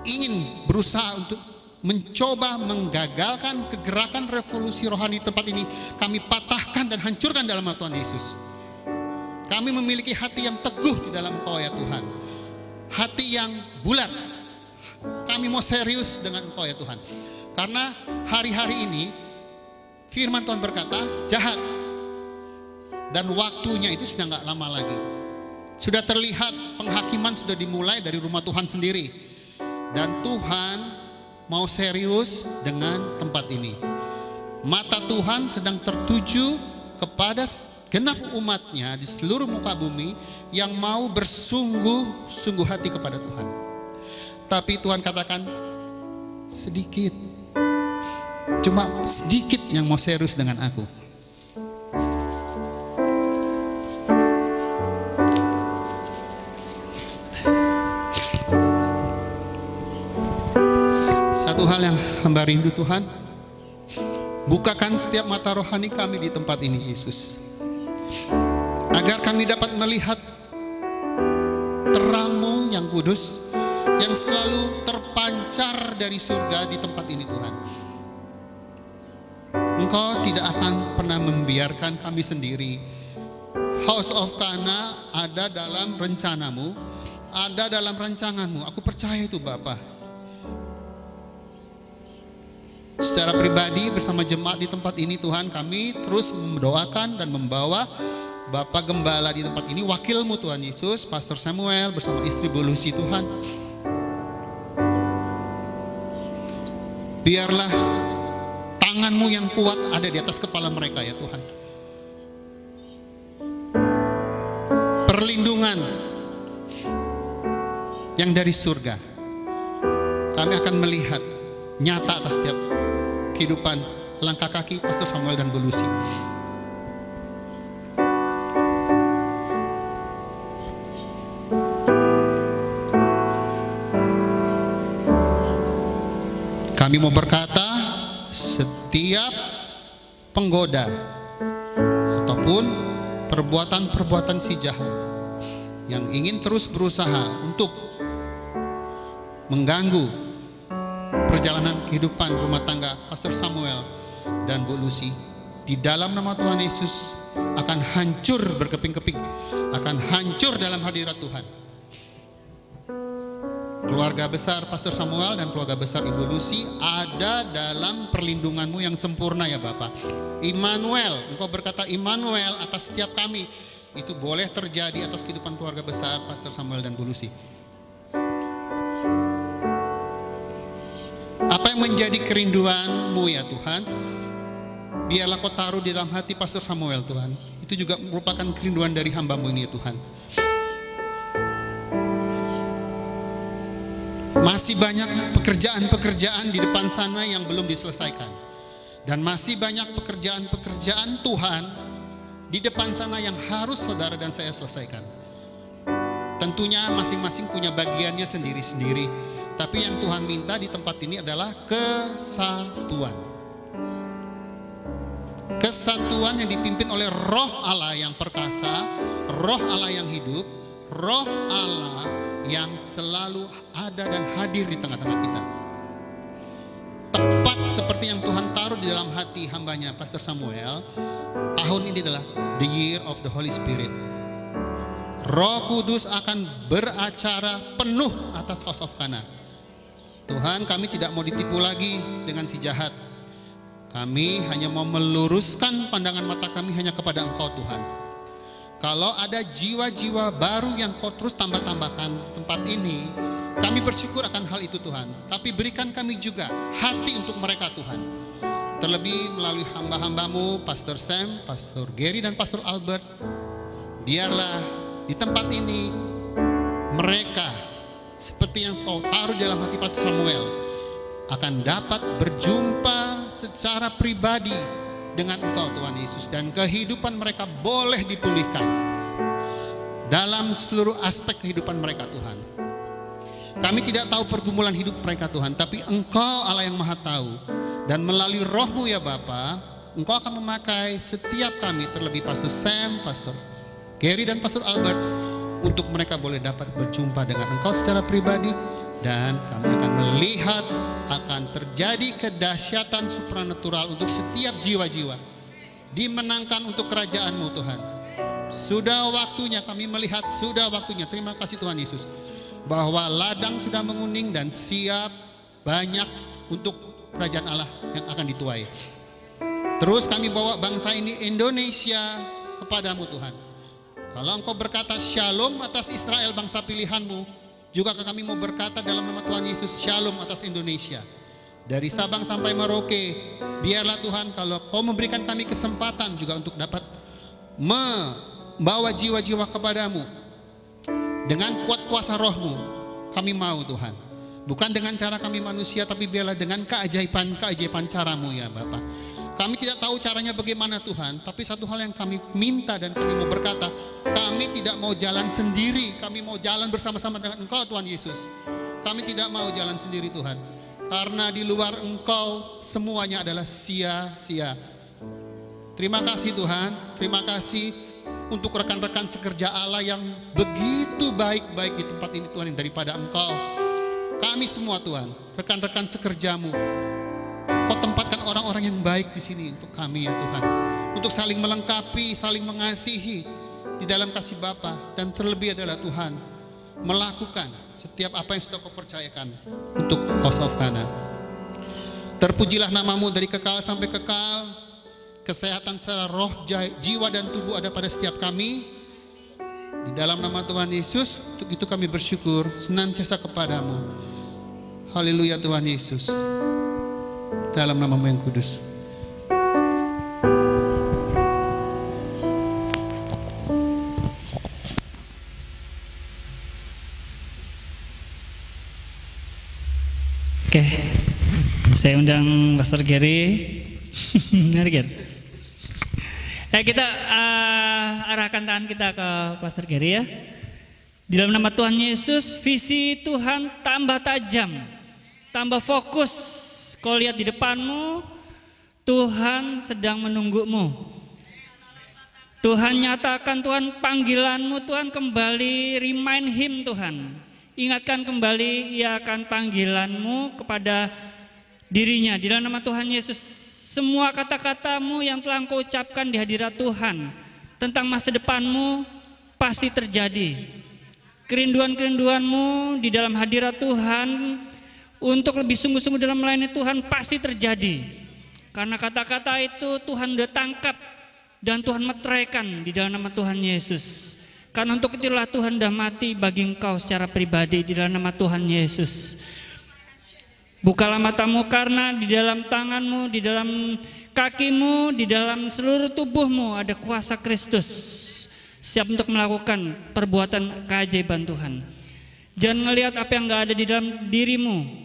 ingin berusaha untuk mencoba menggagalkan kegerakan revolusi rohani di tempat ini, kami patahkan dan hancurkan dalam nama Tuhan Yesus. Kami memiliki hati yang teguh di dalam Engkau ya Tuhan, hati yang bulat. Kami mau serius dengan Engkau ya Tuhan, karena hari-hari ini firman Tuhan berkata jahat, dan waktunya itu sudah gak lama lagi. Sudah terlihat penghakiman sudah dimulai dari rumah Tuhan sendiri, dan Tuhan mau serius dengan tempat ini. Mata Tuhan sedang tertuju kepada genap umatnya di seluruh muka bumi yang mau bersungguh-sungguh hati kepada Tuhan. Tapi Tuhan katakan sedikit, cuma sedikit yang mau serius dengan aku. Satu hal yang hamba rindu Tuhan, bukakan setiap mata rohani kami di tempat ini Yesus, agar kami dapat melihat terang-Mu yang kudus yang selalu terpancar dari surga di tempat ini Tuhan. Engkau tidak akan pernah membiarkan kami sendiri. House of Kana ada dalam rencana-Mu, ada dalam rancangan-Mu. Aku percaya itu Bapa. Secara pribadi bersama jemaat di tempat ini Tuhan, kami terus mendoakan dan membawa Bapak Gembala di tempat ini, wakil-Mu Tuhan Yesus, Pastor Samuel bersama istri Bu Lucy Tuhan. Biarlah tangan-Mu yang kuat ada di atas kepala mereka ya Tuhan. Perlindungan yang dari surga kami akan melihat nyata atas setiap kehidupan langkah kaki Pastor Samuel dan Bu Lucy. Kami mau berkata, setiap penggoda ataupun perbuatan-perbuatan si jahat yang ingin terus berusaha untuk mengganggu perjalanan kehidupan rumah tangga Pastor Samuel dan Bu Lucy, di dalam nama Tuhan Yesus akan hancur berkeping-keping, akan hancur dalam hadirat Tuhan. Keluarga besar Pastor Samuel dan keluarga besar Ibu Lucy ada dalam perlindungan-Mu yang sempurna ya Bapak. Immanuel, Engkau berkata Immanuel atas setiap kami. Itu boleh terjadi atas kehidupan keluarga besar Pastor Samuel dan Bu Lucy. Apa yang menjadi kerinduan-Mu ya Tuhan, biarlah Kau taruh di dalam hati Pastor Samuel Tuhan. Itu juga merupakan kerinduan dari hamba-Mu ini ya Tuhan. Masih banyak pekerjaan-pekerjaan di depan sana yang belum diselesaikan, dan masih banyak pekerjaan-pekerjaan Tuhan di depan sana yang harus saudara dan saya selesaikan. Tentunya masing-masing punya bagiannya sendiri-sendiri, tapi yang Tuhan minta di tempat ini adalah kesatuan. Kesatuan yang dipimpin oleh Roh Allah yang perkasa, Roh Allah yang hidup, Roh Allah yang selalu ada dan hadir di tengah-tengah kita. Tepat seperti yang Tuhan taruh di dalam hati hambanya Pastor Samuel, tahun ini adalah the year of the Holy Spirit. Roh Kudus akan beracara penuh atas House of Kana. Tuhan, kami tidak mau ditipu lagi dengan si jahat. Kami hanya mau meluruskan pandangan mata kami hanya kepada Engkau Tuhan. Kalau ada jiwa-jiwa baru yang Kau terus tambah-tambahkan tempat ini, kami bersyukur akan hal itu Tuhan. Tapi berikan kami juga hati untuk mereka Tuhan. Terlebih melalui hamba-hamba-Mu, Pastor Sam, Pastor Gary dan Pastor Albert. Biarlah di tempat ini mereka seperti yang Kau taruh dalam hati Pastor Samuel akan dapat berjumpa secara pribadi dengan Engkau Tuhan Yesus, dan kehidupan mereka boleh dipulihkan dalam seluruh aspek kehidupan mereka Tuhan. Kami tidak tahu pergumulan hidup mereka Tuhan, tapi Engkau Allah yang Maha tahu, dan melalui Roh-Mu ya Bapa, Engkau akan memakai setiap kami, terlebih Pastor Sam, Pastor Gary dan Pastor Albert, untuk mereka boleh dapat berjumpa dengan Engkau secara pribadi, dan kami akan melihat akan terjadi kedahsyatan supranatural untuk setiap jiwa-jiwa, dimenangkan untuk kerajaan-Mu Tuhan. Sudah waktunya kami melihat, sudah waktunya. Terima kasih Tuhan Yesus, bahwa ladang sudah menguning dan siap banyak untuk kerajaan Allah yang akan dituai. Terus kami bawa bangsa ini, Indonesia, kepadamu Tuhan. Kalau Engkau berkata shalom atas Israel, bangsa pilihan-Mu, juga kami mau berkata dalam nama Tuhan Yesus, shalom atas Indonesia. Dari Sabang sampai Merauke, biarlah Tuhan kalau Kau memberikan kami kesempatan juga untuk dapat membawa jiwa-jiwa kepadamu dengan kuat kuasa Roh-Mu. Kami mau Tuhan, bukan dengan cara kami manusia, tapi biarlah dengan keajaiban cara-Mu ya Bapa. Kami tidak tahu caranya bagaimana Tuhan, tapi satu hal yang kami minta dan kami mau berkata, kami tidak mau jalan sendiri, kami mau jalan bersama-sama dengan Engkau Tuhan Yesus. Kami tidak mau jalan sendiri Tuhan, karena di luar Engkau semuanya adalah sia-sia. Terima kasih Tuhan, terima kasih untuk rekan-rekan sekerja Allah yang begitu baik-baik di tempat ini Tuhan, yang daripada Engkau. Kami semua Tuhan, rekan-rekan sekerja-Mu, Kau tempatkan orang-orang yang baik di sini untuk kami ya Tuhan, untuk saling melengkapi, saling mengasihi di dalam kasih Bapa, dan terlebih adalah Tuhan melakukan setiap apa yang sudah Kau percayakan untuk House of Kana. Terpujilah nama-Mu dari kekal sampai kekal. Kesehatan secara roh, jiwa dan tubuh ada pada setiap kami. Di dalam nama Tuhan Yesus, untuk itu kami bersyukur senantiasa kepadamu. Haleluya Tuhan Yesus. Dalam nama-Mu yang kudus. Oke, saya undang Pastor Gary. Mari Ger. Kita arahkan tangan kita ke Pastor Gary ya. Di dalam nama Tuhan Yesus, visi Tuhan tambah tajam, tambah fokus. Kau lihat di depanmu, Tuhan sedang menunggumu. Tuhan nyatakan, Tuhan panggilanmu, Tuhan kembali remind him Tuhan. Ingatkan kembali ia akan panggilanmu kepada dirinya. Di dalam nama Tuhan Yesus, semua kata-katamu yang telah Engkau ucapkan di hadirat Tuhan tentang masa depanmu pasti terjadi. Kerinduan-kerinduanmu di dalam hadirat Tuhan untuk lebih sungguh-sungguh dalam melayani Tuhan pasti terjadi. Karena kata-kata itu Tuhan sudah tangkap dan Tuhan meteraikan di dalam nama Tuhan Yesus. Karena untuk itulah Tuhan sudah mati bagi engkau secara pribadi di dalam nama Tuhan Yesus. Bukalah matamu, karena di dalam tanganmu, di dalam kakimu, di dalam seluruh tubuhmu ada kuasa Kristus, siap untuk melakukan perbuatan keajaiban Tuhan. Jangan melihat apa yang gak ada di dalam dirimu.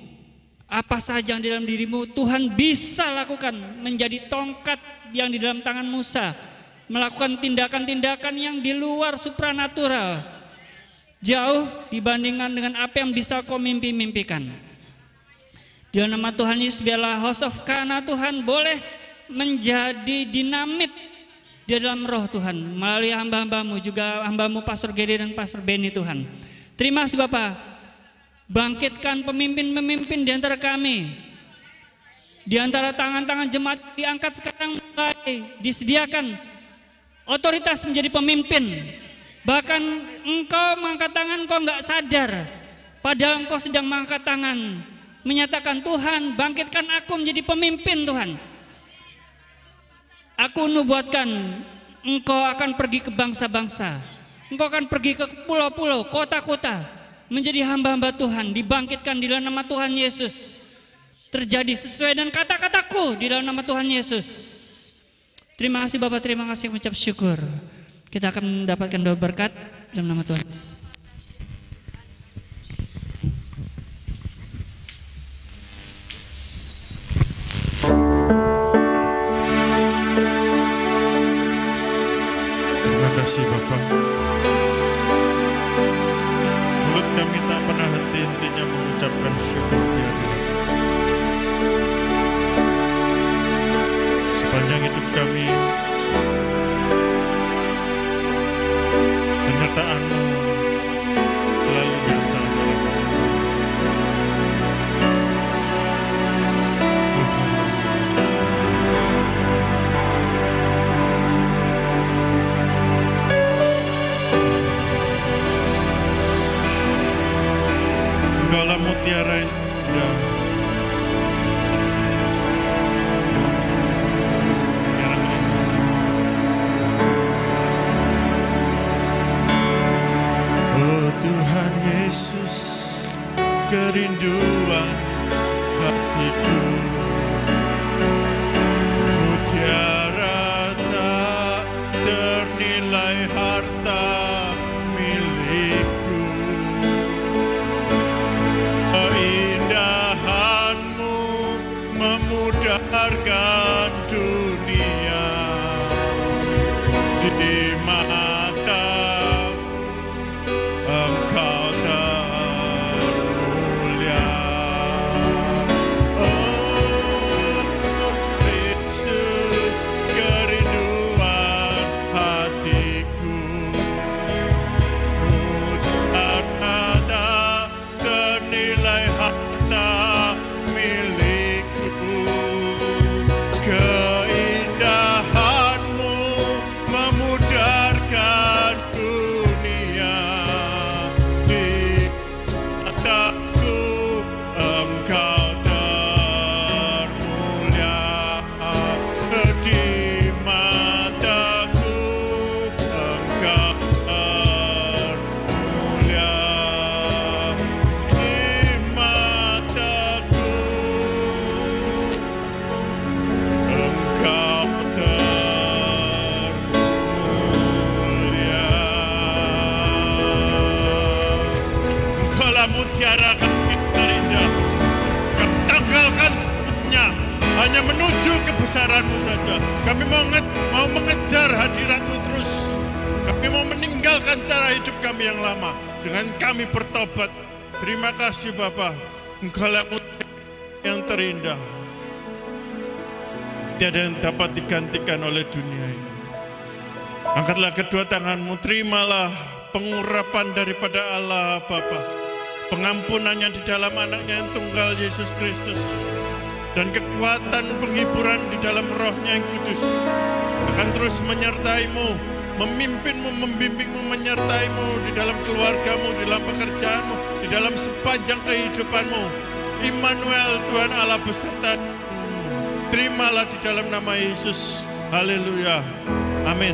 Apa saja yang di dalam dirimu Tuhan bisa lakukan, menjadi tongkat yang di dalam tangan Musa, melakukan tindakan-tindakan yang di luar supranatural, jauh dibandingkan dengan apa yang bisa kau mimpi-mimpikan. Di dalam nama Tuhan Yesus, biarlah House of Kana Tuhan boleh menjadi dinamit di dalam roh Tuhan, melalui hamba-hambamu, juga hambamu Pastor Gary dan Pastor Benny Tuhan. Terima kasih Bapak. Bangkitkan pemimpin-pemimpin di antara kami. Di antara tangan-tangan jemaat diangkat sekarang, mulai disediakan otoritas menjadi pemimpin. Bahkan engkau mengangkat tangan, engkau enggak sadar, padahal engkau sedang mengangkat tangan, menyatakan, Tuhan bangkitkan aku menjadi pemimpin Tuhan. Aku nubuatkan engkau akan pergi ke bangsa-bangsa, engkau akan pergi ke pulau-pulau, kota-kota, menjadi hamba-hamba Tuhan, dibangkitkan di dalam nama Tuhan Yesus. Terjadi sesuai dengan kata-kataku di dalam nama Tuhan Yesus. Terima kasih Bapak, terima kasih, mengucap syukur. Kita akan mendapatkan doa berkat dalam nama Tuhan Yesus. Terima kasih Bapak. Mulut kami tak pernah henti-hentinya mengucapkan syukur di hadirat. Sepanjang hidup kami, penyertaan-Mu memudarkan dunia. Di mata Engkau termulia. Oh Yesus, kerinduan hatiku. Mutiara tak ternilai harta milikku. Keindahanmu memudarkan dunia. Di mataku Engkau termulia. Di mataku Engkau termulia. Di mataku Engkau termulia. Engkaulah mutiara kami terindah. Kami tanggalkan semuanya, hanya menuju kebesaran-Mu saja. Kami mau mengejar hadirat-Mu terus. Kami mau meninggalkan cara hidup kami yang lama dengan kami bertobat. Terima kasih Bapa. Engkaulah mutiara yang terindah. Tiada yang dapat digantikan oleh dunia ini. Angkatlah kedua tanganmu, terimalah pengurapan daripada Allah Bapa, pengampunannya di dalam anaknya yang tunggal Yesus Kristus, dan kekuatan penghiburan di dalam rohnya yang kudus akan terus menyertaimu, memimpinmu, membimbingmu, menyertaimu di dalam keluargamu, di dalam pekerjaanmu, di dalam sepanjang kehidupanmu. Immanuel, Tuhan Allah beserta. Terimalah di dalam nama Yesus. Haleluya. Amin.